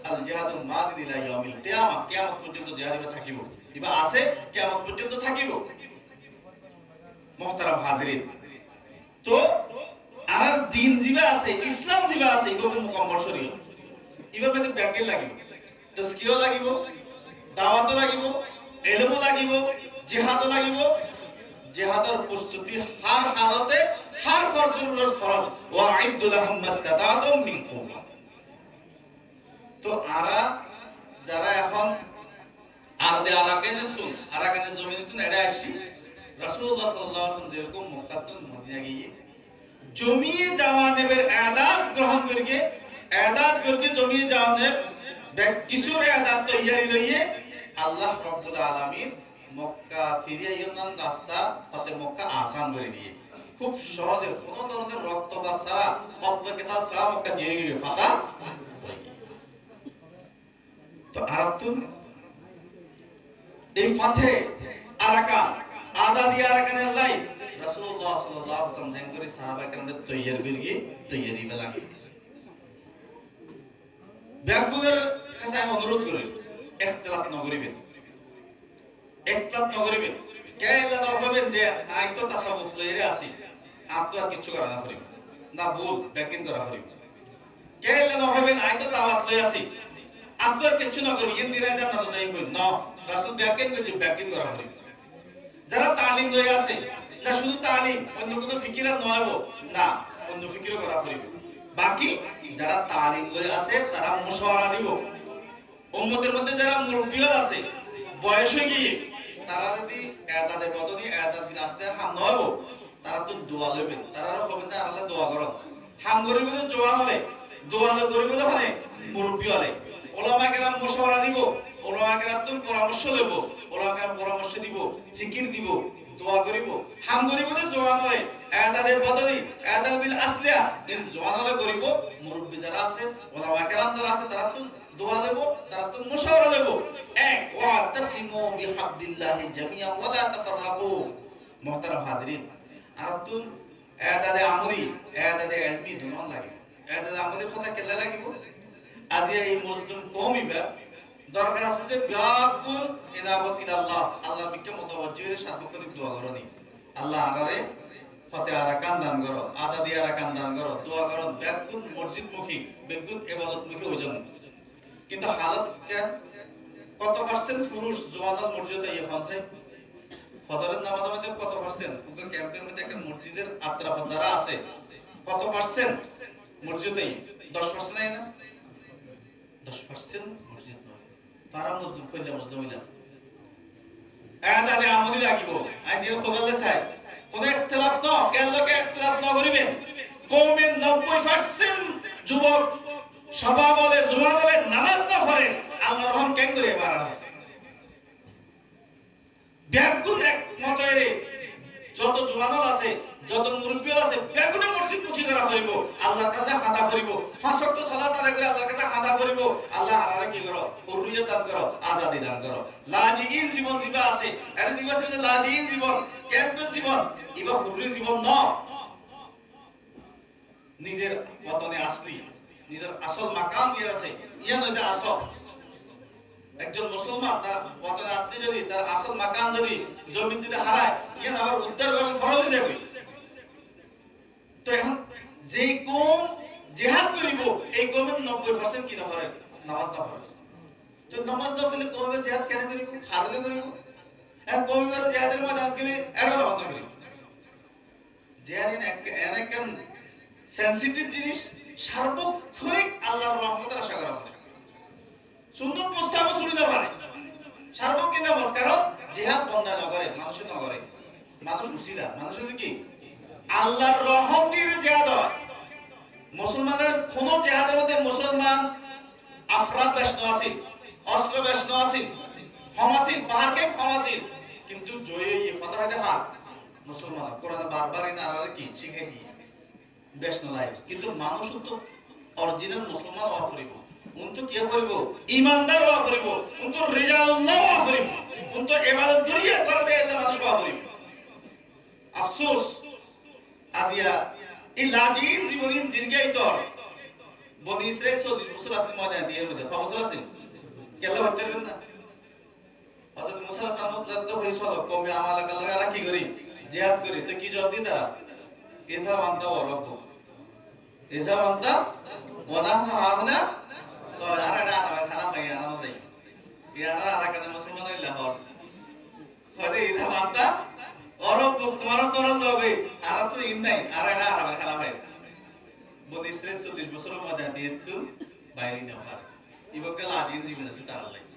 [SPEAKER 2] আল জিহাদুল মাদিন ইলা ইয়াউমিল কিয়ামা কিয়ামত পর্যন্ত জিহাদ ইবা থাকিব ইবা আছে কিয়ামত পর্যন্ত থাকিব মুহতারাম হাজিরিন তো আর দিন জিবা আছে ইসলাম জিবা আছে ইবা মুকাম্মাল শরীয়ত ইবা মধ্যে ব্যাকেল লাগিব তাজকিয়া লাগিব দাওয়াত লাগিব ইলমও লাগিব জিহাদও লাগিব জিহাদের প্রস্তুতির হার হালতে হার ফরজুর ফরজ ওয়া আইদু লাহুম মাস্তাতাতুম মিন কুওয়া তো যারা এখন আরাকানের জমিনে এড়ে আসছি রাসূলুল্লাহ সাল্লাল্লাহু আলাইহি ওয়াসাল্লাম যেরকম মক্কা থেকে মদিনা গিয়ে জমিয়ে জাওয়ানেবের আদাব গ্রহণ করিয়ে জমিয়ে জাওয়ানেব কিছুর আদাব তৈয়ারি লইয়ে আল্লাহ রাব্বুল আলামিন মক্কা ফিরিয়ে ইয়নান রাস্তা তাতে মক্কা আসান করে দিয়ে খুব সহজে কোনো ধরনের রক্তপাত ছাড়া কতলকেতা ছাড়া মক্কা দিয়ে গিয়ে ফাঁকা তো আরাতুন এই পথে আরাকান আজাদি আরাকানের লাই রাসূলুল্লাহ সাল্লাল্লাহু আলাইহি ওয়াসাল্লাম যেন করে সাহাবা কেরামদের তৈয়ারি বেলা ব্যাকুলের কাছে আমি অনুরোধ করি ইখতিলাফ না করিবেন কেলা না হবেন যে আই তো তাসাউফ লইরে আছি আপ তো আর কিছু করা না করিব না ভুল ব্যাকিং করা করিব কেলা না হবেন আই তো দাওয়াত লই আছি আপ তো আর কিছু না করিব ইন্দিরা জান্নাত যাই কই না রাসূল ব্যাকিং করা করিব যারা তালিম লই আছে না শুধু তালিম অন্য কোনো ফিকিরা নয়ব না অন্য ফিকিরও করা করিব বাকি যারা তালিম লই আছে তারা মুশাওয়ারা দিব উম্মতের মধ্যে যারা মুরব্বিয়া আছে বয়স হয়ে গিয়ে তারা যদি এদাদে বদনি এদাদ দিন আসতে হাম নব তারা তো দোয়া লইবেন তারাও কবেন যে আল্লাহ দোয়া করো হাম করিব তো দোয়া করিব মানে মুরব্বি হলে ওলামা কেরাম মুশাওয়ারা দিব ওলামা কেরাম তো পরামর্শ দেব ওলামা কেরাম পরামর্শ দিব ফিকির দিব দোয়া করিব হাম করিব তো জওয়ান হয় এদাদে বদনি এদাদ বিল আসলিয়া দিন জওয়ান হলে করিব মুরব্বি যারা আছে ওলামা কেরাম যারা আছে তারা তো দোয়া দেব, তারা তো মুশাওয়ারা দেব। এক ওয়া তাসিমু বিহাবলিল্লাহি জামিআ ওয়া লা তাফাররাকু। মুহতারাম হাজিরিন, আর তুম এদাদে আমরি এদাদে ইলমি দুনন লাগে। এদাদে আমরি কথা কেলা লাগিব। আজ এই মজলুম কওমিবা দরকার আছে যে ব্যাকুল ইনাবত ইলাল্লাহ, আল্লাহর দিকে মুতাওয়াজ্জিহ হয়ে সার্বক্ষণিক দোয়া করনি। আল্লাহ আমারে ফতে আরাকান দান করো, আজাদি আরাকান দান করো, দোয়া করো ব্যাকুল মসজিদমুখী, ব্যাকুল ইবাদতমুখী হয়ে যান। কিন্তু হালত কত পার্সেন্ট পুরুষ জওয়ানাত মসজিদে ইফানছে ফজরের নামাজের মধ্যে কত পার্সেন্ট ওকে ক্যাম্পের মধ্যে একটা মসজিদের আত্রাফ যারা আছে কত পার্সেন্ট মসজিদেই 10% নাই না 10% মসজিদ নয় তারা মসজিদ কইলে মসজিদ হইলা আদালে আমলি লাগিব আই যে বললে চাই কোন ইখতিলাফ ন কেন লোকে ইখতিলাফ ন করিবেন কওমের 90% যুবক সভা বলে জুমা বলে নামাজ না পড়ে আল্লাহর রহম কেন করে বাড়া আছে ব্যাকুল এক মতরে যত জওয়ান আছে যত মুরব্বি আছে ব্যাকুলে মসজিদ মুখী করা হইব আল্লাহর কাছে হাদা করিব পাঁচ ওয়াক্ত সালাত আদায় করে আল্লাহর কাছে হাদা করিব আল্লাহ আরে কি করো হুরিয়ত দান করো আজাদি দান করো লাজিগিন জীবন দিবা আছে এর দিবা আছে লাজিগিন জীবন ক্যাম্পাস জীবন ইবা হুরি জীবন ন নিজের ওয়াতনে আসলি নিজের আসল মাকাম দিয়ে আছে ইয়া নয় যে আসল একজন মুসলমান তার ওয়াতনে আসতে যদি তার আসল মাকাম যদি জমিন যদি হারায় ইয়া আবার উদ্ধার করার ফরজ হয়ে যাবে তো এখন যেই কোন জিহাদ করিব এই কোমের 90% কি না করে নামাজ না পড়ে তো নামাজ না পড়লে কোমে জিহাদ কেন করিব হারলে করিব এখন কোমের জিহাদের ময়দান গেলে এটা নামাজ না করিব জিহাদিন এক সেনসিটিভ জিনিস সার্বক্ষণিক আল্লাহর রহমতের আশা করা হয় সুন্নত মুস্তাহাব শুনিতে পারে সার্বক্ষণিক নামাজ কারণ জিহাদ বন্ধ না করে মানুষ না করে মানুষ উসিলা মানুষ কি আল্লাহর রহম দিয়ে জিহাদ হয় মুসলমানের কোন জিহাদের মধ্যে মুসলমান আফরাদ বেশন আছে অস্ত্র বেশন আছে হামাসিন পাহাড়কে হামাসিন কিন্তু জয় এই কথা হইতে হার মুসলমান কোরআনে বারবার এই নারারে কি শিখাই দি বেশন লাই কিন্তু মানুষ তো অরিজিনাল মুসলমান হওয়া করিব উন্ত কি করিব ঈমানদার হওয়া করিব উন্ত রিজালুল্লাহ হওয়া করিব উন্ত ইবাদত করিয়া করে দেয় মানুষ হওয়া করিব আফসোস আজিয়া এই লাজিন জীবন দীর্ঘায়িত বনি ইসরাইল 40 বছর আছে ময়দানে দিয়ে মধ্যে কত বছর আছে কেলা হতে পারবেন না হযরত মুসা তামত হইছিল কমে আমালা লাগা কি করি জিহাদ করি তো কি জবাব দি তারা এজা বান্দা রব্ব এজা বান্দা ওয়ানা হাবনা তো আরাডা খানা খাই আরাম দেই ইয়ারা আরাকানে মুসলমান হইলা হর কদে এজা বান্দা রব্ব তোমার তোরা যাবে আর তো ইন নাই আরাডা আরাম খানা খাই বনি ইসরাইল 40 বছরের মধ্যে দিয়ে তো বাইরে না হয় ইবকাল আজিন জীবন আছে তার লাগে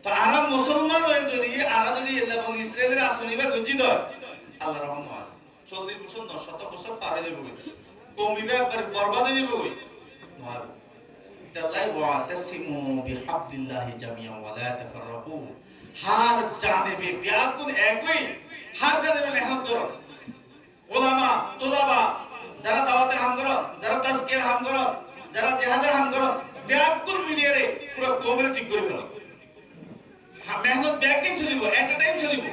[SPEAKER 2] তো আরাম মুসলমান হয়ে যদি আরা যদি আল্লাহ বনি ইসরাইলের আসনিবা গজ্জিত আল্লাহ রহম হয় 40 বছর 900 বছর পার হয়ে যাবে কমিবে একবার বরবাদ হয়ে যাবে মার তাল্লাই ওয়া তাসিমু বিহাবলিল্লাহি জামিআ ওয়া লা তাফাররাকু হার জানেবে ব্যাকুল একই হার জানেবে মেহনত করো উলামা তুলাবা যারা দাওয়াতের হাম করো যারা তাজকিয়ার হাম করো যারা জিহাদের হাম করো ব্যাকুল মিলিয়ে রে পুরো কওমের ঠিক করে ফেলো মেহনত ব্যাকিং চলিব এন্টারটেইন চলিব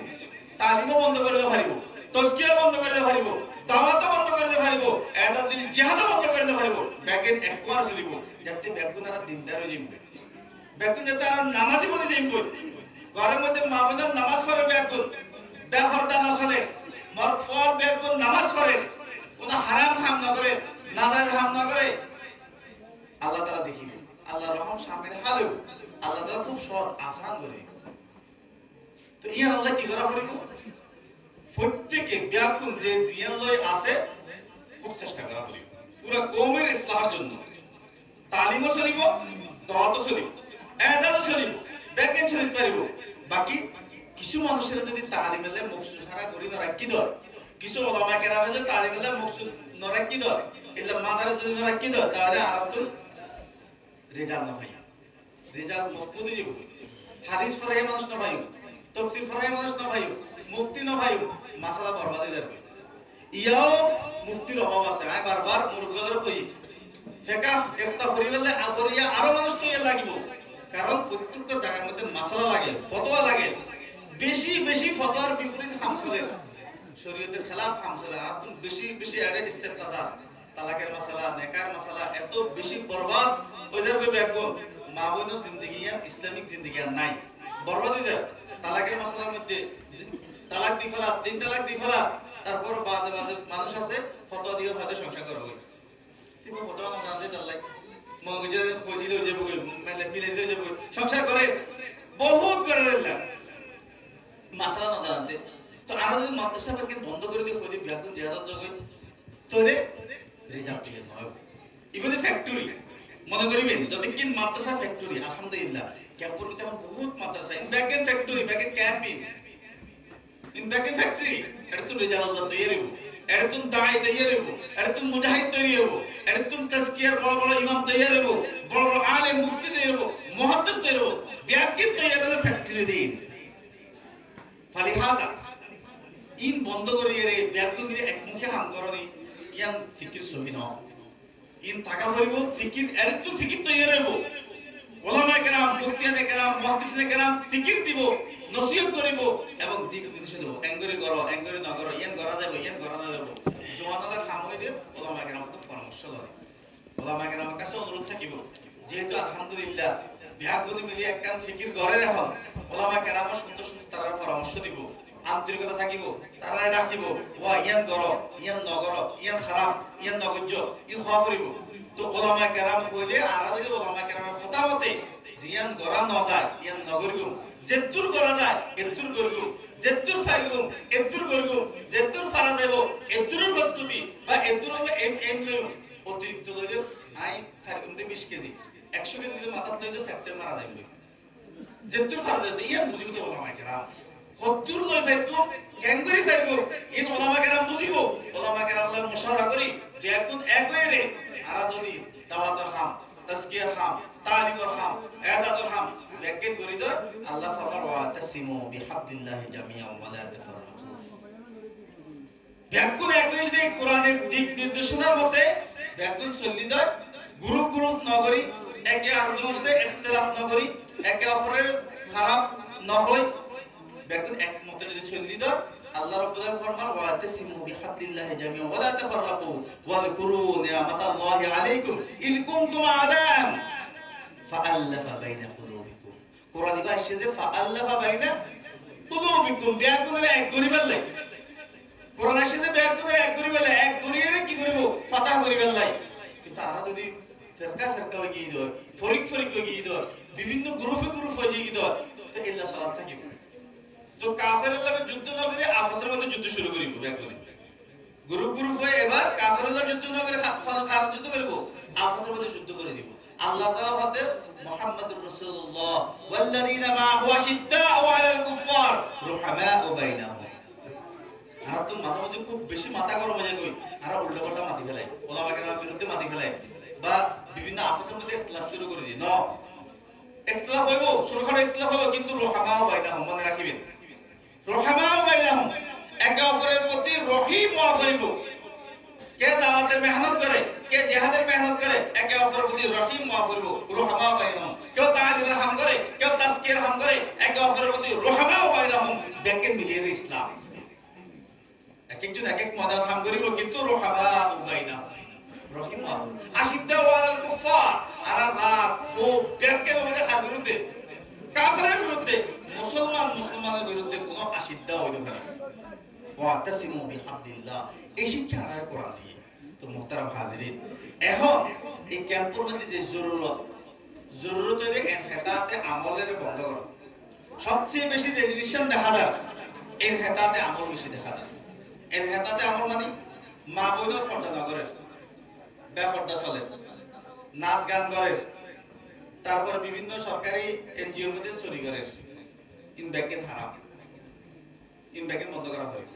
[SPEAKER 2] তালিমও বন্ধ করে পারিব তাজকিয়া বন্ধ করে পারিব দাওয়াত বন্ধ করে পারিব এদাত দিল জিহাদ বন্ধ করে পারিব ব্যাকিং একবার চলিব যাতে ব্যাকুন আর দিনদার হয়ে যাবে ব্যাকুন যাতে আর নামাজি বনে যাইব ঘরের মধ্যে মামুনাল নামাজ পড়ে ব্যাকুন বেপরদা না চলে মরফর ব্যাকুন নামাজ পড়ে কোন হারাম কাম না করে নাজায়েজ কাম না করে আল্লাহ তাআলা দেখিবে আল্লাহর রহম সামনে হালেও আল্লাহ তাআলা খুব সহজ আসান করে তো ইয়া আল্লাহ কি করা করিব প্রত্যেককে ব্যাকুল যে জিয়ান লয় আছে খুব চেষ্টা করা করিব পুরো কওমের ইসলামের জন্য তালিমও চলিব দাওয়াতও চলিব এদাতও চলিব ব্যাকিং চলিব পারিব বাকি কিছু মানুষের যদি তালিমেলে মকসুদ সারা করি না রাখি দর কিছু ওলামা কেরামে যদি তালিমেলে মকসুদ না রাখি দর এলা মাদারে যদি না রাখি দর তাহলে আরাম রেজাল্ট না ভাই রেজাল্ট মকবুল হয়ে যাবে হাদিস পড়াই মানুষ না ভাই তাফসীর পড়াই মানুষ না ভাই মুক্তি না ভাই মাসালা বরবাদ হয়ে যাবে ইয়াও মুক্তির অভাব আছে আমি বারবার মুরগদের কই ফেকা একটা পরিবারে আগরিয়া আরো মানুষ তো এর লাগিব কারণ প্রত্যেকটা জায়গার মধ্যে মাসালা লাগে ফতোয়া লাগে বেশি বেশি ফতোয়ার বিপরীত হামসালের শরীয়তের খেলাফ হামসালের আর বেশি বেশি আরে ইস্তেফতাদা তালাকের মাসালা নেকার মাসালা এত বেশি বরবাদ হয়ে যাবে এখন মা বোনের জিন্দেগি ইসলামিক জিন্দেগি আর নাই বরবাদ হয়ে যায় তালাকের মাসালার মধ্যে তালাক দি ফেলা 3 তালাক দি ফেলা তারপর বাজে বাজে মানুষ আছে ফতোয়া দিয়ে হয়তো সংসার করা হয় ঠিক ফতোয়া না জানতে চালাই মগজে কই দিলে হয়ে যাবে মানে মিলে দিয়ে যাবে সংসার করে বহুত করে রইলা মাসালা না জানতে তো আমরা যদি মাদ্রাসা পাকে বন্ধ করে দিয়ে কই ব্যাকুন জিয়ারত জগে তোরে রিজাল্ট দিয়ে নয় ইভেন ফ্যাক্টরি মনে করিবেন যতক্ষণ মাদ্রাসা ফ্যাক্টরি আলহামদুলিল্লাহ ক্যাম্পের ভিতরে আমার বহুত মাদ্রাসা in back end factory back end camping in back end factory এটা তো রিজাল্ট তৈরি হবে এটা তো দাই তৈরি হবে এটা তো মুজাহিদ তৈরি হবে এটা তো তাজকিয়ার বড় বড় ইমাম তৈরি হবে বড় বড় আলেম মুফতি তৈরি হবে মুহাদ্দিস তৈরি হবে ব্যাক এন্ড তৈরি হবে ফ্যাক্টরি দিন ফালিহাজা ইন বন্ধ করিয়ে রে ব্যাকু দিয়ে একমুখে হাম করনি ইয়ান ফিকির সহি ন ইন টাকা ভরিব ফিকির এর তো ফিকির তৈরি হইব ওলামা কেরাম মুফতিয়ানে কেরাম মুহাদ্দিসনে কেরাম ফিকির দিব নসিহত করিব এবং দিক নির্দেশ দেব এঙ্গরি নগর ইয়ান করা যাবে জওয়ানালা কাম হইবে ওলামা কেরাম তো পরামর্শ লয় ওলামা কেরামের কাছে অনুরোধ থাকিব যেহেতু আলহামদুলিল্লাহ বিয়াগুদি মিলি একখান ফিকির ঘরে রাখল ওলামা কেরাম সুন্দর সুন্দর তারা পরামর্শ দিব আন্তরিকতা থাকিব তারা ডাকিব ওয়া ইয়ান গর ইয়ান নগর ইয়ান খারাপ ইয়ান নগজ্য ই হওয়া করিব তো ওলামা কেরাম কইলে আর যদি ওলামা কেরামের কথা মতে জিয়ান গরা ন যায় ইয়ান নগরিগু যেতুর গরা যায় এতুর গরিগু যেতুর ফাইগু এতুর গরিগু যেতুর ফারা দেব এতুর প্রস্তুতি বা এতুর হলে এম লইও অতিরিক্ত লইলে আই ফাইগুম দে 20 কেজি 100 কেজি যদি মাথা লইলে সেপ্টেম্বর মারা যাবে যেতুর ফারা দেব ইয়ান বুঝিব তো ওলামা কেরাম কদ্দুর লই ফাইগু গ্যাঙ্গরি ফাইগু ইন ওলামা কেরাম বুঝিব ওলামা কেরাম লা মুশাওয়ারা করি যে একদম এক হয়ে রে আর যদি দাওয়াতের হাম তাজকিয়ার হাম তালিমের হাম ইবাদতের হাম ব্যাকে করি দ আল্লাহ ফরমান ওয়া তাসিমু বিহাবলিল্লাহি জামিআন ওয়া লা তাফাররাকু ব্যাকুন এক হয়ে যে কোরআনের দিক নির্দেশনার মতে ব্যাকুন চলি দ গ্রুপ নগরী একে আরেকজনের সাথে ইখতিলাফ নগরী একে অপরের খারাপ নহই ব্যাকুন এক মতে যদি চলি দ আল্লাহ রাব্বুল আলামিন ফরমান ওয়া তাসিমু বিহাবলিল্লাহি জামিআন ওয়া লা তাফাররাকু ওয়া যকুরু নি'মাতাল্লাহি আলাইকুম ইয কুনতুম আদান ফাআল্লাফা বাইনা কুলুবিকুম কোরআন এ আসছে যে ফাআল্লাফা বাইনা কুলুবিকুম ব্যাকুনের এক গরিবের লাই কোরআন আসছে যে ব্যাকুনের এক গরিবের লাই এক গরিবের কি করিব ফাতাহ করিবেন লাই কিন্তু তারা যদি ফেরকা লাগিয়ে দেয় ফরিক লাগিয়ে দেয় বিভিন্ন গ্রুপে হয়ে গিয়ে দেয় তো ইল্লা সালাত থাকিবে তো কাফেরের লাগে যুদ্ধ না করে আপসের মধ্যে যুদ্ধ শুরু করিব ব্যাকুনে গ্রুপ হয়ে এবার কাফেরের লাগে যুদ্ধ না করে খারাপ যুদ্ধ করিব আপসের মধ্যে যুদ্ধ করে দিব আল্লাহ তাআলা বলেন মুহাম্মাদুর রাসূলুল্লাহ ওয়াল্লাযীনা মা'হু আশিদ্দাউ আলাল কুফফার রুহামাউ বাইনাহুম আর তো মাথা মধ্যে খুব বেশি মাথা গরম হয়ে যায় আর উল্টাপাল্টা মাটি ফেলাই ওলামা কেরামের বিরুদ্ধে মাটি ফেলাই বা বিভিন্ন আপসের মধ্যে ইখতিলাফ শুরু করে দিই না ইখতিলাফ হইব ছোটখাটো ইখতিলাফ হইব কিন্তু রুহামাউ বাইনাহুম মনে রাখিবেন রহমাও বাইনাহুম একে অপরের প্রতি রহিম হওয়া করিব কে দাওয়াতের মেহনত করে কে জিহাদের মেহনত করে একে অপরের প্রতি রহিম হওয়া করিব রহমাও বাইনাহুম কেউ তাআলিমের হাম করে কেউ তাজকিয়ার হাম করে একে অপরের প্রতি রহমাও বাইনাহুম দেখেন মিলিয়ে ইসলাম এক একজন এক এক মজার হাম করিব কিন্তু রহমাও বাইনাহুম রহিম আশিদ্দাউ আলাল কুফফার আর রাত ও বেরকে মধ্যে হাত বিরুদ্ধে কাফেরের বিরুদ্ধে মুসলমানের বিরুদ্ধে কোনো আশিদ্দা হইল না ওয়া তাসিমু বিহাবলিল্লাহ এই শিক্ষা আদায় করা দিয়ে তো মুহতারাম হাজিরিন এখন এই ক্যাম্পের মধ্যে যে জরুরত হইলে ইনহিতাতে আমলের বন্ধ করা সবচেয়ে বেশি যে জিনিসটা দেখা যায় ইনহিতাতে আমল বেশি দেখা যায় ইনহিতাতে আমল মানে মা বোনের পর্দা না করে বেপর্দা চলে নাচ গান করে তারপর বিভিন্ন সরকারি এনজিওর মধ্যে চুরি করে ইনব্যাকেন হারাম ইনব্যাকেন বন্ধ করা হয়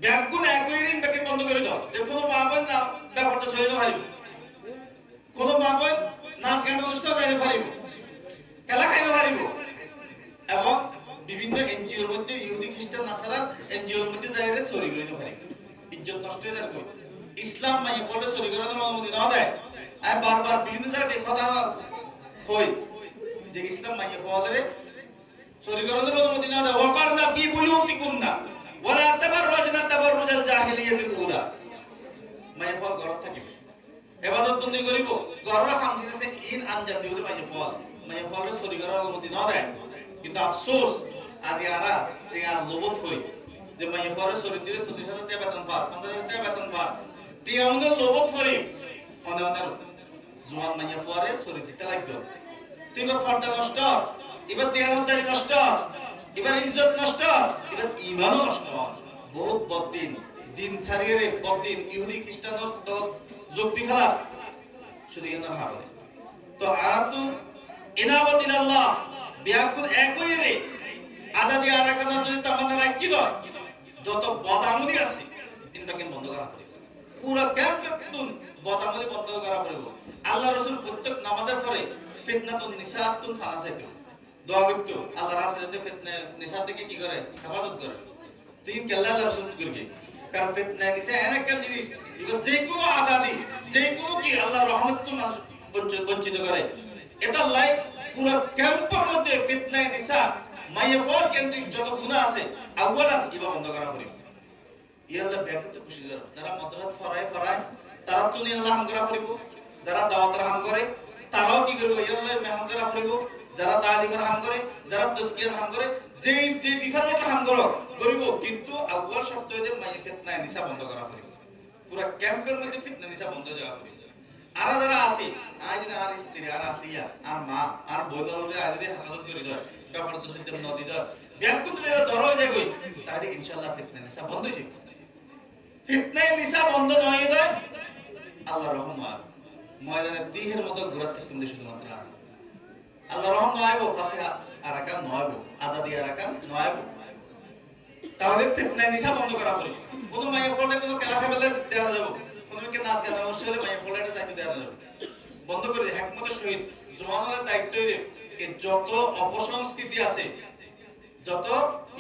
[SPEAKER 2] ব্যাংকুন একই ইনব্যাকেন বন্ধ করে দাও যে কোনো মা বোন না ব্যাপারটা চলে না পারিব কোনো মা বোন নাচ গান অনুষ্ঠান যাইতে পারিব খেলা খাইতে পারিব এবং বিভিন্ন এনজিওর মধ্যে ইহুদি খ্রিস্টান নাসারা এনজিওর মধ্যে যাইতে চুরি করে দিতে পারিব ইজ্জত নষ্ট হয়ে যাবে ইসলাম মাই বলে চুরি করার অনুমতি না দেয় আমি বারবার বিভিন্ন জায়গায় কথা কই যে ইসলাম মাইয়া ফলে শরীরের অনুমতি না দেয় ওয়াকারনা ফি বুয়ুতিকুন্না ওয়ালা তাবাররাজনা তাবাররুজাল জাহিলিয়াতিল উলা মাইয়া ফল ঘর থাকিবে ইবাদত বন্দি করিব ঘর কাম দিতেছে ইন আনজাম দিবে মাইয়া ফলের শরীরের অনুমতি না দেয় কিন্তু আফসোস আজ ইয়ারা টিয়া লোবত কই যে মাইয়া ফলের শরীর দিলে 40,000 টাকা বেতন পায় 50,000 টাকা বেতন পায় টিয়া আমাদের লোবত করি মনে মনে জোয়ান মাইয়া ফলের শরীর দিতে লাগবে তুই পর্দা নষ্ট এবার দেহদারি নষ্ট এবার ইজ্জত নষ্ট এবার ঈমানও নষ্ট বহুত বদিন দিন ছাড়িয়ে বদিন ইহুদি খ্রিস্টান তো যুক্তি খেলা শুধু এর নাম হবে তো আরাতু ইনাবাত ইলাল্লাহ বিয়াকুল একই রে আজাদি আরাকানা যদি তামান্না রাখি দাও যত বদামুদি আছে তিনটাকে বন্ধ করা হবে পুরো ক্যাম্পেতুন বদামুদি বন্ধ করা হবে আল্লাহ রাসূল প্রত্যেক নামাজের পরে ফিতনাতুন নিসাতুন ফানাসাইতু দোয়া করতে আল্লাহ রাসূল যাতে ফিতনা নিসা থেকে কি করে হেফাজত করে তিন কেল্লা আল্লাহ রাসূল করবে কারণ ফিতনা নিসা এমন একটা জিনিস যে কোনো আজাদি যে কোনো কি আল্লাহর রহমত তো বঞ্চিত করে এটা লাই পুরো ক্যাম্পের মধ্যে ফিতনা নিসা মাইয়াফর কেন্দ্রিক যত গুনাহ আছে আউয়ালান ইবা বন্ধ করা হবে ইয়া আল্লাহ ব্যাপক খুশি করে যারা মাদ্রাসা ফরায় তারা তো নি আল্লাহ হাম করা করিব যারা দাওয়াতের হাম করে তারাও কি করবে ইয়া আল্লাহ মেহমান করা করিব যারা তালিমের হাম করে যারা তাসকিয়ার হাম করে যে ডিফারেন্ট হাম করিব কিন্তু আউয়াল শব্দ হইতে মাইয়া ফিতনা নিসা বন্ধ করা হবে পুরো ক্যাম্পের মধ্যে ফিতনা নিসা বন্ধ হয়ে যাবে আর যারা আছে আজ না আর স্ত্রী আর আত্মীয়া আর মা আর বৈদলরে আজ যদি হেফাজত করে দেয় কাপড় তো সুন্দর নদী দেয় ব্যাংক তো ধরো যায় কই তাহলে ইনশাআল্লাহ ফিতনা নিসা বন্ধ হয়ে যাবে ফিতনা নিসা বন্ধ নয় দেয় আল্লাহ রহমান ময়দানে দিহের মতো ঘোরা থেকে কিন্তু শুধুমাত্র আল্লাহ রহম নয়ব ফাতিহা আরাকান নয়ব আজাদি আরাকান নয়ব তাহলে ফিতনা নিসা বন্ধ করা হবে কোন মাইয়া ফলে কোন খেলা খেলে দেওয়া যাবে কোন কে নাচ গান অনুষ্ঠানে হলে মাইয়া ফলেটা চাইতে দেওয়া যাবে বন্ধ করে একমতের সহিত জওয়ানদের দায়িত্ব এই যত অপসংস্কৃতি আছে যত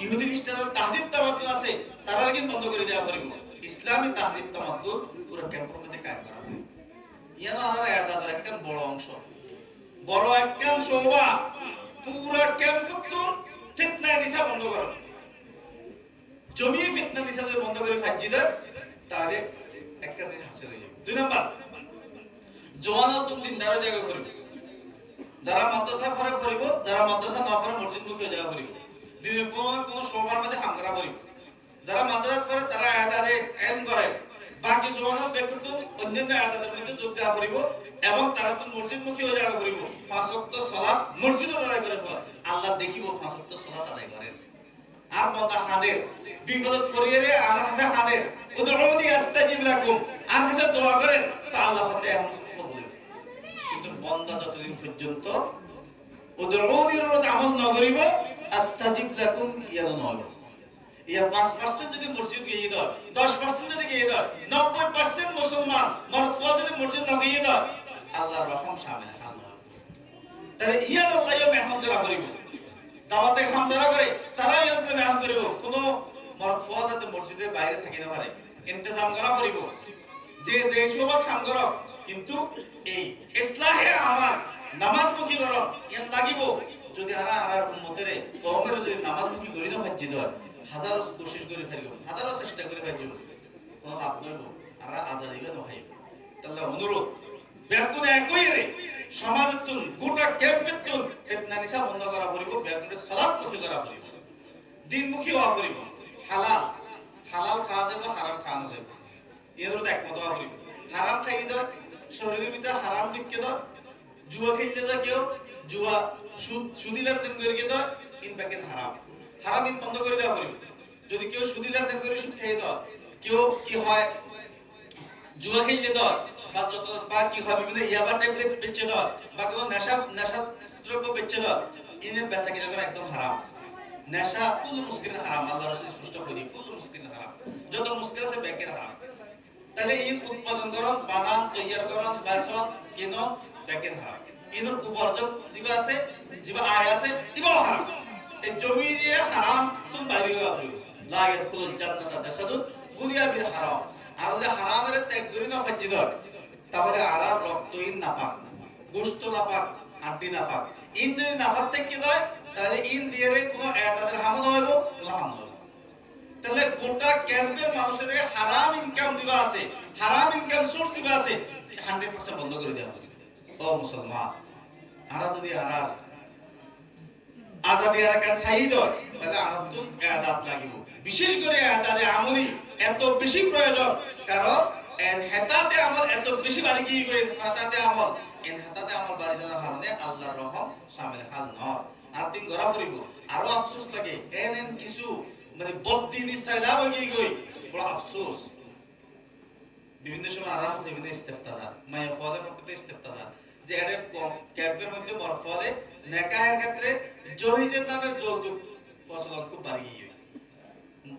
[SPEAKER 2] ইহুদি খ্রিস্টানদের তাহজিব তামাদ্দুন আছে তারা কিন্তু বন্ধ করে দেওয়া পড়িব ইসলামী তাহজিব তামাদ্দুন পুরো ক্যাম্পের মধ্যে কায়েম করা হবে ইয়ানা আর এদাদের একটা বড় অংশ বড় একটা শোভা পুরো ক্যাম্পের ফিতনা নিসা বন্ধ করা জমি ফিতনা নিসা যদি বন্ধ করে ফাইজি দেয় তাহলে একটা জিনিস হাসিল হয়ে যাবে দুই নাম্বার জওয়ানত দিনদার জায়গা করবে যারা মাদ্রাসা পড়ে পড়িব যারা মাদ্রাসা না পড়ে মসজিদ মুখী জায়গা করবে দিনে কোন সবার মধ্যে হাম করা করিব যারা মাদ্রাসা পড়ে তারা আয়াতে এলম করে বাকি জওয়ানত ব্যক্তিত্ব অন্যান্য আয়াতের মধ্যে যোগ দেওয়া করিব এবং তারা তো মসজিদ মুখী জায়গা করব পাঁচ ওয়াক্ত সালাত মসজিদে আদায় করে আল্লাহ দেখিব পাঁচ ওয়াক্ত সালাত আদায় করেন আর বান্দা হাদের বিপদ পড়িয়ে আর হাসে হাদের উদউনি আস্তাজিব লাকুম আর হাসে দোয়া করেন তা আল্লাহ পাতে কবুল কিন্তু বান্দা যতদিন পর্যন্ত উদউনির রত আমল না করিব আস্তাজিব লাকুম ইয়া নয় ইয়া 5% যদি মসজিদ গিয়ে দাও 10% যদি গিয়ে দাও 90% মুসলমান মরদ যদি মসজিদ না গিয়ে দাও আল্লাহর রহম শামিল আল্লাহ তাহলে ইয়া আল্লাহ মেহমান করা করিব দাওয়াতে খামদারা করে তারাই আসলে মেহমান করিব কোন মরদ যাতে মসজিদের বাইরে থাকি না পারে ইন্তজাম করা করিব যে সবাই খাম করো কিন্তু এই ইসলাহে আমার নামাজ মুখী করো এন লাগিব যদি আর উম্মতের কওমের যদি নামাজ মুখী করি না মসজিদ হয় হাজারো কোশিশ করে ফেলিব হাজারো চেষ্টা করে ফেলিব কোন লাভ নইব আর আজাদিবে নয় তাহলে অনুরোধ ব্যাকুল একই রে সমাজতুন গোটা ক্যাম্পেতুন ফিতনা নিসা বন্ধ করা পড়িব ব্যাকুলের সালাত মুখী করা পড়িব দিনমুখী হওয়া পড়িব হালাল হালাল খাওয়া যাব হারাম খাওয়া যাব এর একমত হওয়া পড়িব হারাম খাই দাও শরীরের ভিতরে হারাম ঢুকিয়ে দাও জুয়া খেলতে যা কেউ জুয়া সুদি লেনদেন করে দাও ইন প্যাকেট হারাম হারাম ইন বন্ধ করে দেওয়া পড়িব যদি কেউ সুদি লেনদেন করে সুদ খেয়ে দাও কেউ কি হয় জুয়া খেলতে দাও বা কি হয় বিভিন্ন ইয়াবা ট্যাবলেট বেচে দাও বা কোনো নেশা দ্রব্য বেচে দাও ইনের বেচা কিনা করা একদম হারাম নেশা কুল মুশকিল হারাম আল্লাহ রাসূল স্পষ্ট করে কুল মুশকিল হারাম যত মুশকিল আছে ব্যাকের হারাম তাহলে ইন উৎপাদন করন বানান তৈয়ার করন বেচন কিনো ব্যাকের হারাম ইনের উপার্জন দিবা আছে জিবা আয় আছে দিবা হারাম এই জমি দিয়ে হারাম তুমি বাইরে যাবে লা ইয়াদখুলুল জান্নাতা জাসাদুন বুনিয়া বিল হারাম আর যদি হারামের ত্যাগ করি না ফাজি দাও তাহলে আরা রক্তহীন নাপাক, গোশত নাপাক, হাড্ডি নাপাক। ইন যদি নাপাক থেকে দেয় তাহলে ইন দিয়ে কোনো তাদের হামল হইব, কোনো হামল হইব। তাহলে গোটা ক্যাম্পের মানুষের হারাম ইনকাম দিবা আছে, হারাম ইনকাম সোর্স দিবা আছে, 100% বন্ধ করে দেওয়া হবে। ও মুসলমান, আরা যদি আরা আজাদি আর কার সাইদ তাহলে আরাতুল ইবাদত লাগিব। বিশেষ করে ইবাদতে আমলি এত বেশি প্রয়োজন, কারণ হেতাতে আমল এত বেশি বাড়ি কি করে হেতাতে আমল, হেতাতে আমল বাড়ি যাওয়ার কারণে আল্লাহর রহম শামিল হাল নয়। আর তিন গড়া পড়িব, আরো আফসোস লাগে এন কিছু মানে বদ্দিন ইসলাম হয়ে গই, বড় আফসোস। বিভিন্ন সময় আরাম আছে বিভিন্ন ইস্তেফতাদা মায়া পদে প্রকৃত ইস্তেফতাদা যে এর ক্যাম্পের মধ্যে বড় পদে নেকায়ের ক্ষেত্রে জহিজের নামে যৌতুক প্রচলন খুব বাড়ি গিয়ে।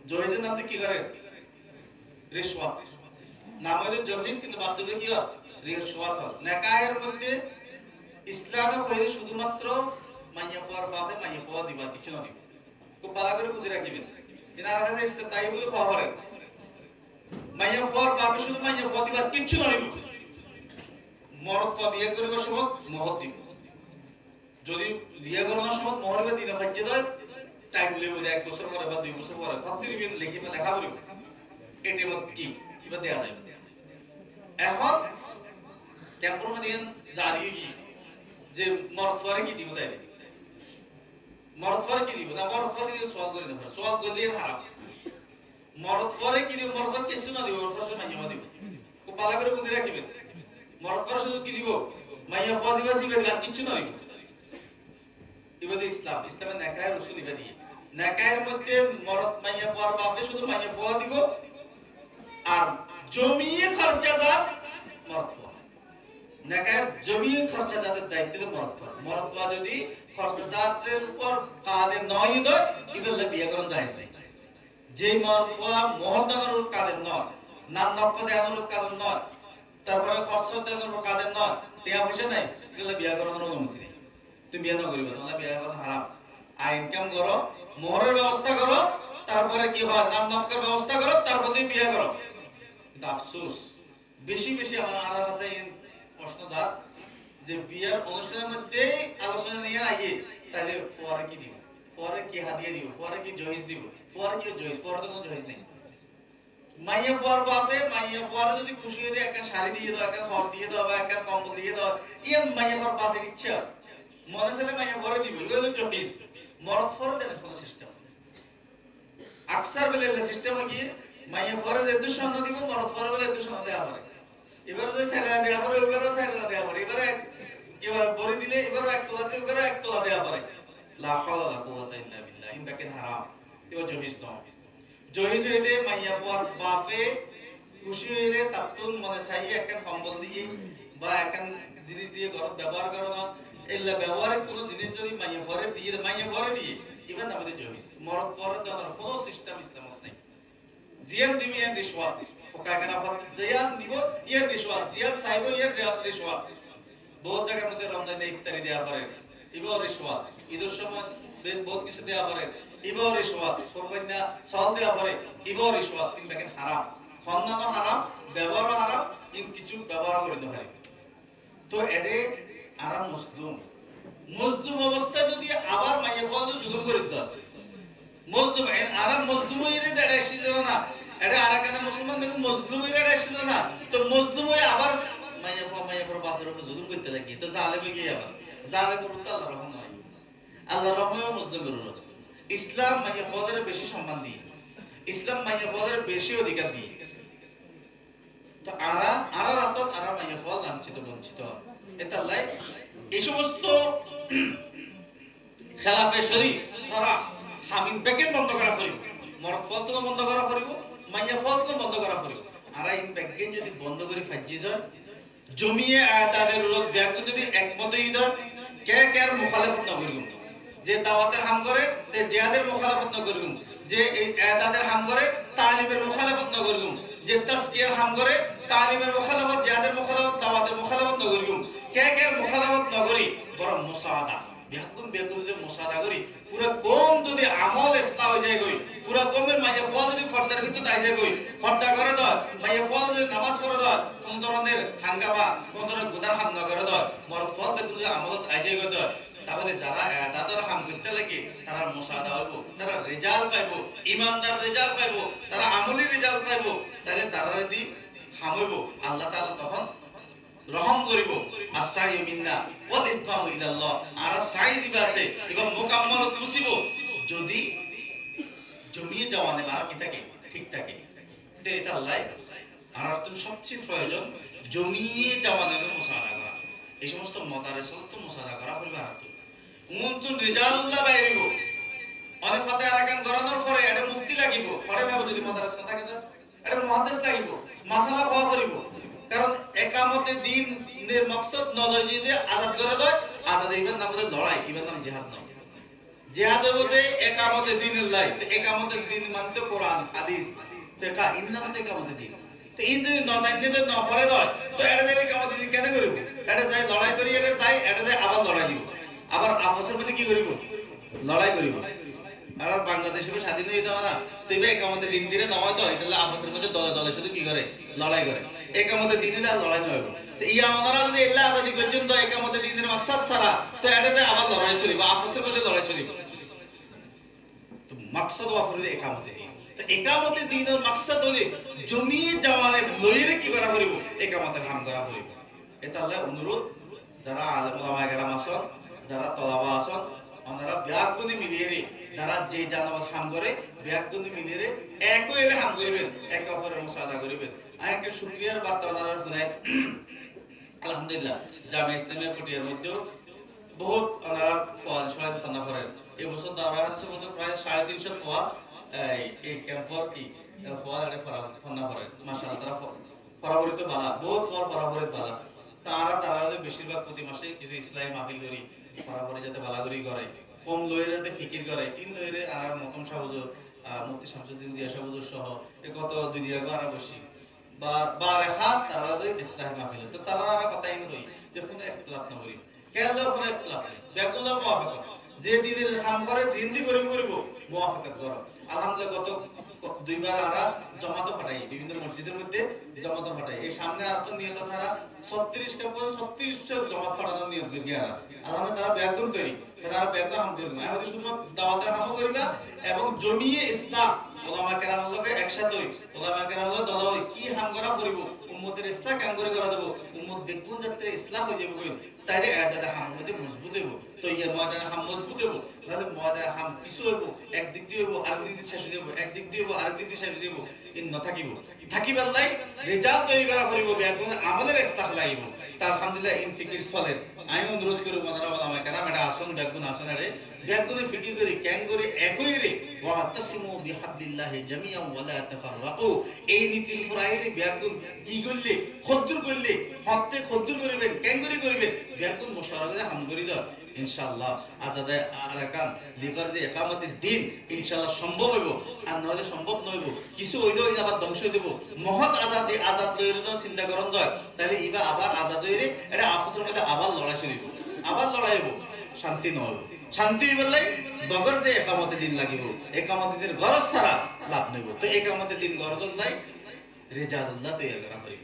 [SPEAKER 2] জহিজের নামে কি করে রিশওয়াত, নাম হলো জহিজ কিন্তু বাস্তবে কি হয় রিশওয়াত। নেকায়ের মধ্যে ইসলামে হইলে শুধুমাত্র মাইয়া পর বাপে মাইয়া পর দিবা, কিছু না দিবা। খুব ভালো করে বুঝে রাখবেন, এনার কাছে ইস্তেফতাই বলে খবরে মাইয়া পর বাপে শুধু মাইয়া পর দিবা, কিছু না দিব। মরদ পা বিয়ে করিবার সময় মহর দিব, যদি বিয়ে করানোর সময় মহরবে দিনে ভাজ্য দেয় টাইম লেবে 1 বছর পরে বা 2 বছর পরে কত দিবেন লিখিবে লেখা করিব এটি কি কিবা দেয়া যায়। এখন ক্যাম্পের মধ্যে জারি কি যে মরদ পরে কি দিব তাই মরদ পরে কি দিব না, মরদ পরে কি সওয়াল করে দেব, সওয়াল করলে খারাপ। মরদ পরে কি দিব, মরদ পরে কিছু না দিব, মরদ পরে মাইয়া দিব। খুব ভালো করে বুঝে রাখবেন, মরদ পরে শুধু কি দিব মাইয়া পর দিবা সিবে আর কিছু না দিব। ইবাদে ইসলাম, ইসলামের নেকায়ের উসুল ইবাদি। নেকায়ের মধ্যে মরদ মাইয়া পর বাপে শুধু মাইয়া পর দিব, আর জমিয়ে খরচাজাত মরদ পর। নেকায়ের জমিয়ে খরচাজাতের দায়িত্ব তো মরদ পর। মরদ পর যদি খরচাজাতের উপর কাদের নয় দয় ইবাদে বিয়ে করন জায়েজ নাই। যে মরদ পর মোহর দানের কাদের নয়, নাম নকশা দেওয়ার কাদের নয়, তারপরে খরচা দেওয়ার কাদের নয়, টাকা পয়সা নাই, এগুলো বিয়ে করানোর অনুমতি নেই। তুমি বিয়ে না করিবা, তোমার বিয়ে করা হারাম। আর ইনকাম করো, মোহরের ব্যবস্থা করো, তারপরে কি হয় নাম নকশার ব্যবস্থা করো, তারপর তুমি বিয়ে করো। কিন্তু আফসোস বেশি বেশি আমার আর আছে প্রশ্নদার যে বিয়ের অনুষ্ঠানের মধ্যে আলোচনা নিয়ে আইয়ে তাহলে পরে কি দিব, পরে কি হাদিয়া দিব, পরে কি জহিজ দিব, পরে কি জহিজ, পরে তো কোনো জহিজ নেই। মাইয়া পর বাপে মাইয়া পর যদি খুশি হয়ে একটা শাড়ি দিয়ে দাও, একটা ঘর দিয়ে দাও বা একটা কম্বল দিয়ে দাও, ইয়ান মাইয়া পর বাপের ইচ্ছা মনে ছেলে মাইয়া পরে দিব, এগুলো জহিজ। মরদ পরে দেন কোন সিস্টেম আকসার বেলে সিস্টেম কি মাইয়া পরে যে দুঃসন্ন দিব, মরদ পরে বেলে দুঃসন্ন দেয়া পারে। এবারে যে ছেলে দেয়া পারে, এবারে ছেলে দেয়া পারে, এবারে এবারে পরে দিলে এবারে এক তোলা দিয়ে এবারে এক তোলা দেয়া পারে। লা হাওলা ওয়ালা কুওয়াতা ইল্লা বিল্লাহ, ইনটাকে হারাম, এও জহিজ নয়। জহিজ হইলে মাইয়া পর বাপে খুশি হইলে তাতুন মনে চাইয়ে একটা কম্বল দিয়ে বা একটা জিনিস দিয়ে ঘর ব্যবহার করো না, এলা ব্যবহারের কোনো জিনিস যদি মাইয়া পরে দিয়ে ইভেন আমাদের জহিজ। মরদ পরে দেওয়ার কোনো সিস্টেম ইসলামত নাই। জিয়ান দিবি এর রিশওয়াত, ওকা কেন আপনি জিয়ান দিব এর রিশওয়াত, জিয়ান সাহেব এর রিশওয়াত। বহুত জায়গার মধ্যে রমজানে ইফতারি দেয়া পারে, ইবাও রিশওয়াত। ঈদের সময় বহুত কিছু দেয়া পারে, ইবাও রিশওয়াত। কুরবানি সাল দেয়া পারে, ইবাও রিশওয়াত। তিন বাকেন হারাম, খন্নানো হারাম, ব্যবহারও হারাম, ইন কিছু ব্যবহার করে দিতে পারে। তো এডে আরাম মজলুম, মজলুম অবস্থায় যদি আবার মাইয়া বল জুলুম করে দিতে হবে। মজলুম আরাম মজলুম হয়ে এটা এসেছিল না, এটা আর একটা মুসলমান দেখুন মজলুম হয়ে এটা এসেছিল না, তো মজলুম হয়ে আবার মাইয়া পর বাপের উপর জুলুম করতে লাগি, তো জালেমে গিয়ে আবার জালেম করতে আল্লাহর রহম নয়, আল্লাহর রহমেও মজলুমের উন্নত। ইসলাম মাইয়া পদের বেশি সম্মান দিয়ে, ইসলাম মাইয়া পদের বেশি অধিকার দিয়ে। তো আরা রাতত আরা মাইয়া পদ লাঞ্ছিত বঞ্চিত। এটা লাই এই সমস্ত খেলাফে শরীর তারা হামিন ব্যাগের বন্ধ করা করিব, মরদ ফলতো বন্ধ করা করিব, মাইয়া ফলতো বন্ধ করা করিব। আর এই ব্যাগকে যদি বন্ধ করে ফাজি যায়, জমিয়ে আয়াতাদের রোধ ব্যাগ যদি একমত হই যায়, কে কে আর মুখালেফত না করিব, যে দাওয়াতের হাম করে তে জিহাদের মুখালেফত না করিব, যে এই আয়াতাদের হাম করে তালিমের মুখালেফত না করিব, যে তাসকিয়ার হাম করে তালিমের মুখালেফত, জিহাদের মুখালেফত, দাওয়াতের মুখালেফত না করিব। কে কে মুখালেফত না করি বরং মুসাআদা বেগুন বেগুন যদি মুসাদা করি পুরো কম যদি আমল ইসলাম হয়ে যায় কই পুরো কমের মাঝে ফল যদি ফর্দার ভিতর তাই যায় কই ফর্দা করে দাও মাঝে ফল যদি নামাজ পড়ে দাও কোন ধরনের হাঙ্গামা কোন ধরনের গুদার হাম না করে দাও মর ফল বেগুন যদি আমল আই যায় কই দাও তাহলে যারা তাদের হাম করতে লাগে তারা মুসাদা হইব তারা রেজাল্ট পাইব ইমানদার রেজাল্ট পাইব তারা আমলি রেজাল্ট পাইব তাহলে তারা যদি হামইব আল্লাহ তাআলা তখন রহম করিব আসাই মিন্না ওয়াল ইতমাউ ইলাল্লাহ আর সাই দিবা আছে এবং মুকাম্মাল কুসিব যদি জমিয়ে যাওয়ানে আর কি থাকে ঠিক থাকে তে এটা আল্লাহ আর তো সবচেয়ে প্রয়োজন জমিয়ে যাওয়ানের মুসাদা করা এই সমস্ত মাদ্রাসা তো মুসাদা করা পরিবার আর তো উমতুন রিজাল্লাহ বাইরিব অনেক কথা আরাকান করানোর পরে এটা মুক্তি লাগিব পরে ভাবে যদি মাদ্রাসা থাকে তো এটা মুহাদ্দিস লাগিব মাসালা পাওয়া করিব কারণ একামতে দিনের মকসদ নয় যে আজাদ করে দেয় আজাদ ইবেন নাম হচ্ছে লড়াই ইবেন নাম জিহাদ নয় জিহাদ হচ্ছে একামতে দিনের লাই একামতে দিন মানতে কোরআন হাদিস ফিকহ ইন্নামতে একামতে দিন তো এই যদি ন জানলে না পড়ে দেয় তো এটা যে একামতে দিন কেন করিব এটা যাই লড়াই করি এটা যাই এটা যাই আবার লড়াই দিব আবার আপসের মধ্যে কি করিব লড়াই করিব আর বাংলাদেশের স্বাধীন হয়ে যাওয়া না তো এবার একামতে দিন দিনে নয় তো এটা আপসের মধ্যে দলে দলে শুধু কি করে লড়াই করে একামতে দিনে আর লড়াই নয় তো ইয়া ওনারা যদি এল্লা আজাদি পর্যন্ত একামতে দিনের মাকসাদ ছাড়া তো এটাতে আবার লড়াই চলিব আপসের মধ্যে লড়াই চলিব তো মাকসাদ ওয়াফরে একামতে দিন তো একামতে দিনের মাকসাদ হলে জমি জামানে লইরে কি করা করিব একামতে হাম করা করিব এটা আল্লাহ অনুরোধ যারা আলেম ওলামায়ে কেরাম আছেন যারা তলাবা আছেন ওনারা ব্যাগগুনি মিলিয়ে রে যারা যে জানামত হাম করে ব্যাগগুনি মিলিয়ে রে একই এর হাম করিবেন একে অপরের মুসাদা করিবেন আরেকটা শুকরিয়ার বার্তা ওনারা শুনায় আলহামদুলিল্লাহ জামে ইসলামিয়া পটিয়ার মধ্যে বহুত ওনারা ফল শহীদ ফানা করেন এই বছর দাওরা হাদিসের মধ্যে প্রায় 350 ফল এই ক্যাম্পর কি ফল আরে ফানা করেন মাশাআল্লাহ তারা পরাবরিত বালা বহুত ফল পরাবরিত বালা তারা বেশিরভাগ প্রতি মাসে কিছু ইসলামী মাহফিল করি পরাবরি যাতে বালাগরি করে কম লইরে যাতে ফিকির করে তিন লইরে আর মতম সাহুজুর মুফতি শামসুদ্দিন দিয়া সাহুজুর সহ এই গত 2 দিন আগে আমরা বসি বারে হাত তারা ইসলামী মাহফিল তো তারা আর কথাই নই যে কোনো ইখতিলাফ না করি কেন কোনো ইখতিলাফ নেই বেগুলো মুআফাকাত যে দিনের কাম করে দিন দি করিব মুআফাকাত করো আলহামদুলিল্লাহ গত 2 বার আমরা জামাত পাঠাই বিভিন্ন মসজিদের মধ্যে জামাত পাঠাই এই সামনে আর তো নিয়ত ছাড়া 36 টা পর 36 জামাত পাঠানোর নিয়ত করি আর আলহামদুলিল্লাহ তারা বেগুন তৈরি তারা বেগুন হাম করবে আমি শুধু দাওয়াতের হাম করিবা এবং জমিয়ে ইসলাম ওলামা কেরামের লগে একসাথে ওলামা কেরামের লগে দল হই কি হাম করা করিব উম্মতের ইসলাম কাম করে দেব উম্মত বেগুন যাতে ইসলাম হয়ে যাবে কই তাইলে এটা হাম মধ্যে মজবুত হইব তো ইয়ার ময়দানে হাম মজবুত হইব তাহলে ময়দানে হাম কিছু হইব একদিক দিয়ে হইব আরেক দিক দিয়ে শেষ হয়ে যাব একদিক দিয়ে হইব আরেক দিক দিয়ে শেষ হয়ে যাব ইন ন থাকিবার লাই রেজাল্ট তৈরি করা করিব বেগুন আমাদের ইসলাম লাগিব তা আলহামদুলিল্লাহ ইন ফিকির চলে আমি অনুরোধ করব ওনারা ওলামা কেরাম এটা আসন বেগুন আসন আরে বেগুনে ফিকির করি ক্যাং করে একই রে ওয়া তাসিমু বিহাবলিল্লাহি জামিআন ওয়া লা তাফাররাকু এই নীতির ফুরাইরে বেগুন কি করলে খদ্দুর করলে হত্যে খদ্দুর করিবেন ক্যাং করে করিবেন বেগুন মুশারাকে হাম করি দাও ইনশাআল্লাহ আজাদে আরাকান লিগার যে ইকামতের দিন ইনশাআল্লাহ সম্ভব হইব আর নইলে সম্ভব নইব কিছু হইলো আবার ধ্বংস হয়ে দেব মহৎ আজাদ লইরে তো চিন্তা করন যায় তাহলে ইবা আবার আজাদ হইরে এটা আপসের মধ্যে আবার লড়াই শুনিব আবার লড়াই হইব শান্তি নয় শান্তি বললে বগর যে একামতের দিন লাগিব একামতের দিন গরজ ছাড়া লাভ নেব তো একামতের দিন গরজ নাই রেজাল্লাহ তৈরি করা হইব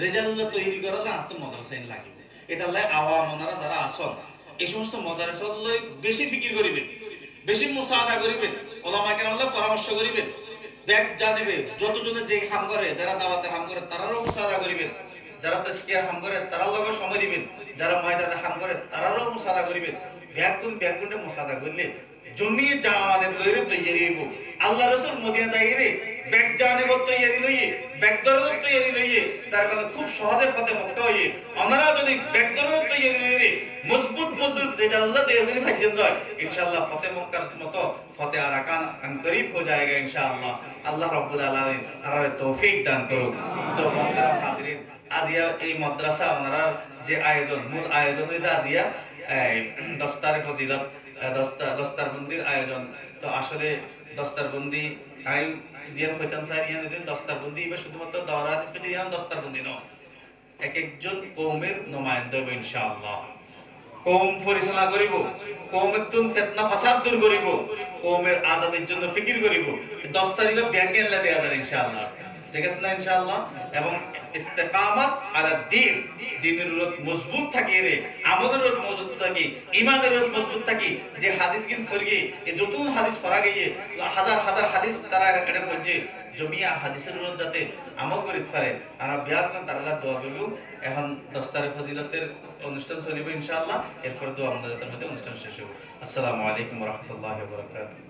[SPEAKER 2] রেজাল্লাহ তৈরি করা না তো মাদ্রাসায় লাগিব এটা লাই আওয়াম ওনারা যারা আসন এই সমস্ত মাদ্রাসার লই বেশি ফিকির করিবেন বেশি মুসাআদা করিবেন ওলামা কেরামদের পরামর্শ করিবেন ব্যাগ জানিবে যতজনে যে কাম করে যারা দাওয়াতের কাম করে তারারও মুসাআদা করিবেন যারা তাসকিয়ার কাম করে তারার লগে সময় দিবেন যারা ময়দানে কাম করে তারারও মুসাআদা করিবেন ব্যাগুনটা মুসাআদা করলে জমিয়ে জানের লইরে তৈরি হইব আল্লাহ রাসূল মদিনা যাইরে ব্যাগ জানেব তৈরি লইয়ে ব্যাগ দরদ তৈরি লইয়ে তার কারণে খুব সহজে পথে মুক্ত হইয়ে ওনারা যদি ব্যাগ দরদ তৈরি লইরে মজবুত রেজাল্লাহ তৈরি ফাইজন যায় ইনশাআল্লাহ পথে মক্কার মতো ফতে আরাকান করিব হয়ে যায়গা ইনশাআল্লাহ আল্লাহ রাব্বুল আলামিন আমাদের তৌফিক দান করুক তো মোহতারাম হাজিরিন আজিয়া এই মাদ্রাসা ওনারা যে আয়োজন মূল আয়োজন এটা আজিয়া দস্তারে ফজিলত দস্তারবন্দির আয়োজন তো আসলে দস্তারবন্দি আই দিয়ান হইতাম স্যার ইয়ান দিন দস্তারবন্দি বা শুধুমাত্র দাওরা হাদিস পে দিয়ান দস্তারবন্দি ন এক একজন কওমের নমায়ন্দা হবে ইনশাআল্লাহ কওম পরিচালনা করিব, কওমের তুন ফিতনা ফাসাদ দূর করিব, কওমের আজাদের জন্য ফিকির করিব। 10 তারিখে ব্যাংকে এলা দেয়া যাবে ইনশাআল্লাহ। ঠিক আছে না ইনশাআল্লাহ? এবং ইস্তেকামাত আলা দ্বীন, দ্বীনের উপর মজবুত থাকি রে, আমাদের উপর মজবুত থাকি, ঈমানের উপর মজবুত থাকি। যে হাদিস কিন করি এই নতুন হাদিস পড়া গিয়ে হাজার হাজার হাদিস তারা এখানে পড়ছে, জমিয়া হাদিসের উপর যাতে আমল করিতে পারে আর বিয়ার তারা দোয়া করব। এখন 10 তারিখ ফজিলতের অনুষ্ঠান চলিব ইনশাআল্লাহ। এরপর দোয়া আমাদের মধ্যে অনুষ্ঠান শেষ হবে। আসসালামু আলাইকুম ওয়া রাহমাতুল্লাহি ওয়া বারাকাতুহু।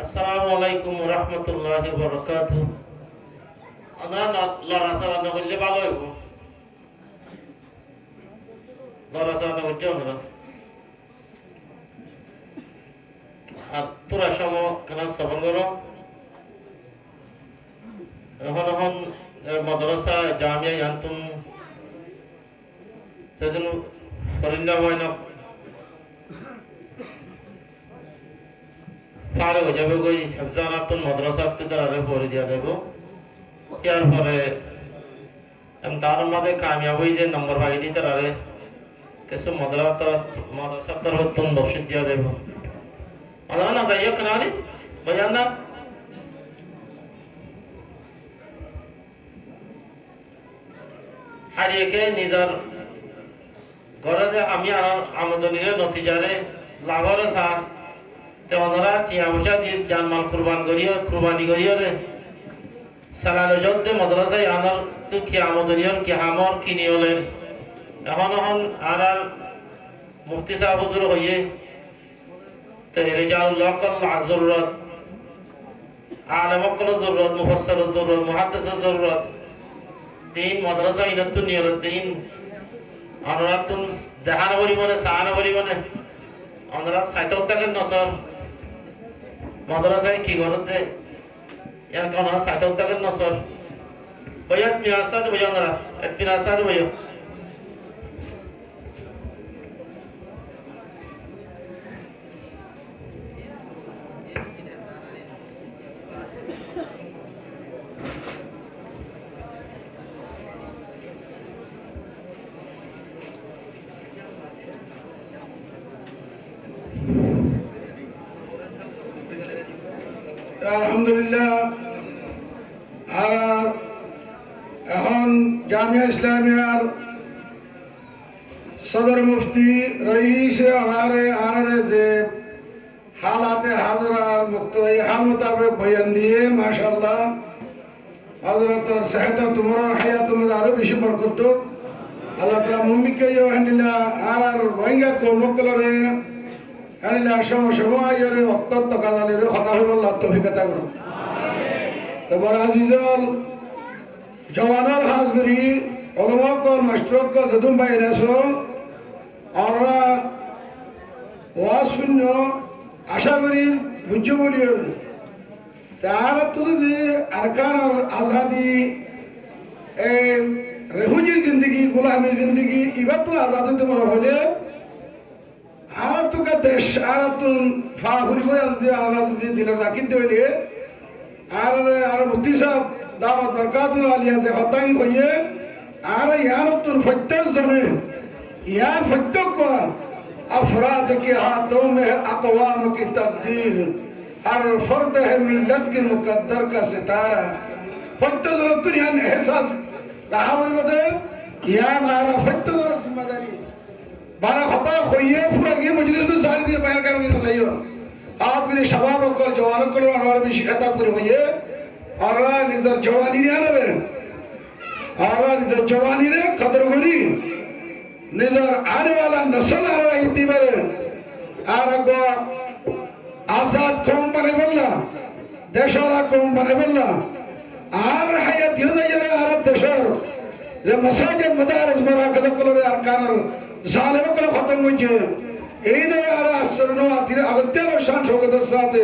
[SPEAKER 3] আসসালামু আলাইকুম ওয়া রাহমাতুল্লাহি ওয়া বারাকাতুহু। আমরা লড়াচড়া না করলে ভালো হইব। লড়াচড়া না করতে আমরা আর তোরা সম কেন শ্রবণ করো। এখন মাদ্রাসা জামিয়া আনতুম সেদিন ফরিন্দা হয় না ফারে হয়ে যাবে কই একজন মাদ্রাসা তারা পড়ে দিয়া যাব। এর পরে তার মধ্যে কামিয়াব হয়ে যে নম্বর পাই দিতে তারা কিছু মাদ্রাসা তার হতুন বসে দিয়া যাব। মাদ্রাসা না যাইও কেন বাজান না হারিয়েকে নিজের ঘরে যে আমি আমদানির নতিজারে লাভরে চা ওনারা টিয়া পয়সা দিয়ে জানমাল কুরবানি করিও রে সালালো যদ্দে মাদ্রাসায় আনার তো কি আমদনিয়র কি হামর কিনিওলের এখন আর মুফতি সাহেব হুজুর হইয়ে তো রিজালুল্লাহ কল জরুরত আলেমক কল জরুরত মুফাসসির জরুরত মুহাদ্দিসের জরুরত তিন মাদ্রাসা ইনাতুন নিয়ত তিন অনরাতুন দেহান পরিমাণে সাহান পরিমাণে অনরা সাইতক থাকেন নসর মাদ্রাসায় কি করতে ইয়ার কোন সাইতক থাকেন নসর বয়াত মিয়াসাদ বয়ানরা এক মিয়াসাদ বয়
[SPEAKER 4] আলহামদুলিল্লাহ। আর এখন জামিয়া ইসলামিয়ার সদর মুফতি রইসে আনারে যে হালাতে হাজরার মুক্ত এই হাল মোতাবেক বয়ান দিয়ে মাশাআল্লাহ হযরতের সেহত তোমরা হায়াত তোমরা আরো বেশি বরকত আল্লাহ তাআলা মুমিকে ইহানিলা আর রোহিঙ্গা কর্মকলরে আনিলা সময় অত্যন্ত কাজালের কথা হইব আল্লাহ তৌফিক আতা করুন। তোমার আজিজল জওয়ানার হাজগুরি অলমকল মাস্টরকল যদুম ভাই এনেছো আমরা ওয়াজ শূন্য আশা করি বুঝছ বলিও তার তুলে আরকান আর আজাদি রেহুজির জিন্দগি গোলামির জিন্দগি এবার তো আজাদি তোমার হলে আর তোকে দেশ আর তুন ফা ঘুরিব আমরা যদি দিলে রাখিতে হইলে আর মুফতি সাহেব দাওয়াত বরকাতুল আলিয়া যে হতাং হইয়ে আর ইয়ার তুন প্রত্যেক জনে ইয়ার প্রত্যেক अफराद के हाथों में है अक़वाम की तब्दील हर फर्द है मिल्लत के मुकद्दर का सितारा फक्त जरा दुनिया ने एहसास रहा बदे या मारा फक्त जरा जिम्मेदारी बारा खता खोइए पूरा ये मजलिस तो सारी दिए बयान करने को लाइयो आप मेरे शबाब को जवानों को और भी शिकायत पूरी हुई है और निजर जवानी ने आ रहे और निजर जवानी ने कदर करी निजर आने वाला नस्ल आ रहा है इतनी बार आरगो आजाद कौम बने बोला देशवाला कौम बने बोला are hayat yılları Arap deşer যে মসাজিদ মাদারিস মারাকিজ গুলোর আরকানের জালেম গুলো খতম হইছে এই নে আর আসরন আতির আগত্যার শান শৌকতের সাথে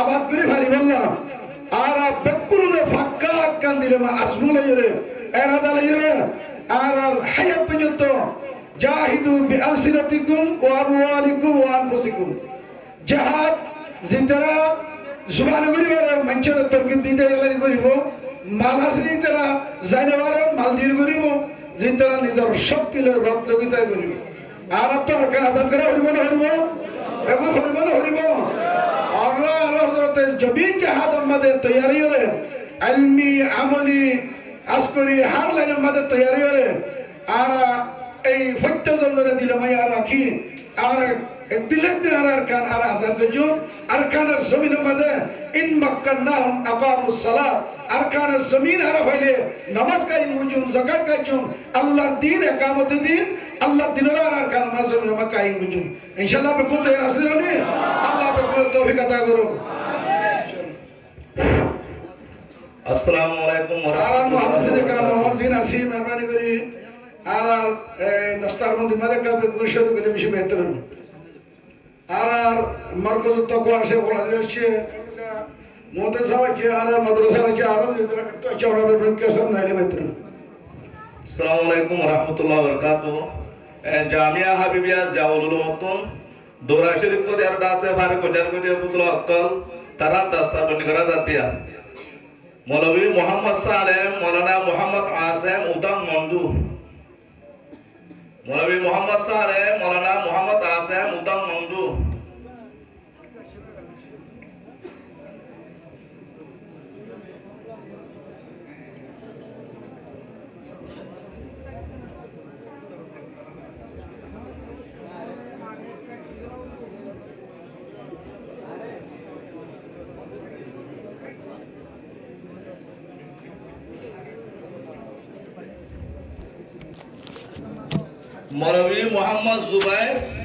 [SPEAKER 4] আবাদ করে ভারি বললা আর বেকুরে ফাক্কা কান দিলে মা আসমুল ইরে এরাদা ইরে আর hayat পর্যন্ত জাহিদু বিআলসিনাতিকুম ওয়া আমওয়ালিকুম ওয়া আনফুসিকুম জিহাদ জিতরা জুবান করিবার মঞ্চের তরকিব দিতে গেলে করিব মালাসি তারা জানেবার মাল দিয়ে করিব জিতরা নিজের শক্তির রক্তগীতা করিব আর তো আর কাজ করে হইব না হইব এগো হইব না হইব আল্লাহ হযরত জবিন জিহাদ আমাদের তৈরি হরে ইলমি আমলি আসকরি হার লাইন আমাদের তৈরি হরে আর এই ফত্য জলরে দিলে মায়া রাখি আর দিলের আরকান আর আযাদ গজুন আরকানের জমিনের মধ্যে ইন মাক্কান্নাহুম আকামুস সালাত আরকানের জমিন আর হইলে নামাজ কায়েম গুজুন যাকাত কাজুন আল্লাহর দ্বীন ইকামত দ্বীন আল্লাহর দ্বীনের আরকান মাযুম কায়েম গুজুন ইনশাআল্লাহ বে কুতে আসিরনি আল্লাহ বে কুতে তৌফিক আতা করুন
[SPEAKER 3] আসসালামু আলাইকুম ওয়া
[SPEAKER 4] রাহমাতুল্লাহি ওয়া বারাকাতুহু আসি মেহরবানি করি আর দস্তার মধ্যে মালিকা বে পরিষদ গুলো বেশি বেহতর আর মার্কাজ তকওয়া সে বলা যাচ্ছে মুতাসা আছে আর মাদ্রাসা আছে আর তো চওড়া বে কেসন নাইলে বেহতর
[SPEAKER 3] আসসালামু আলাইকুম ওয়া রাহমাতুল্লাহি ওয়া বারাকাতুহু জামিয়া হাবিবিয়া জাওলুল মতন দোরা শরীফ को यार दास है बारे को जर को जे पुतला अक्कल तारा दस्ता बंद करा जाती है मौलवी मोहम्मद सालेम मौलाना मोहम्मद आसिम उदम मंदू मौलवी मोहम्मद सालेम मौलाना मोहम्मद आसिम उदम मंदू मौलवी मोहम्मद जुबैर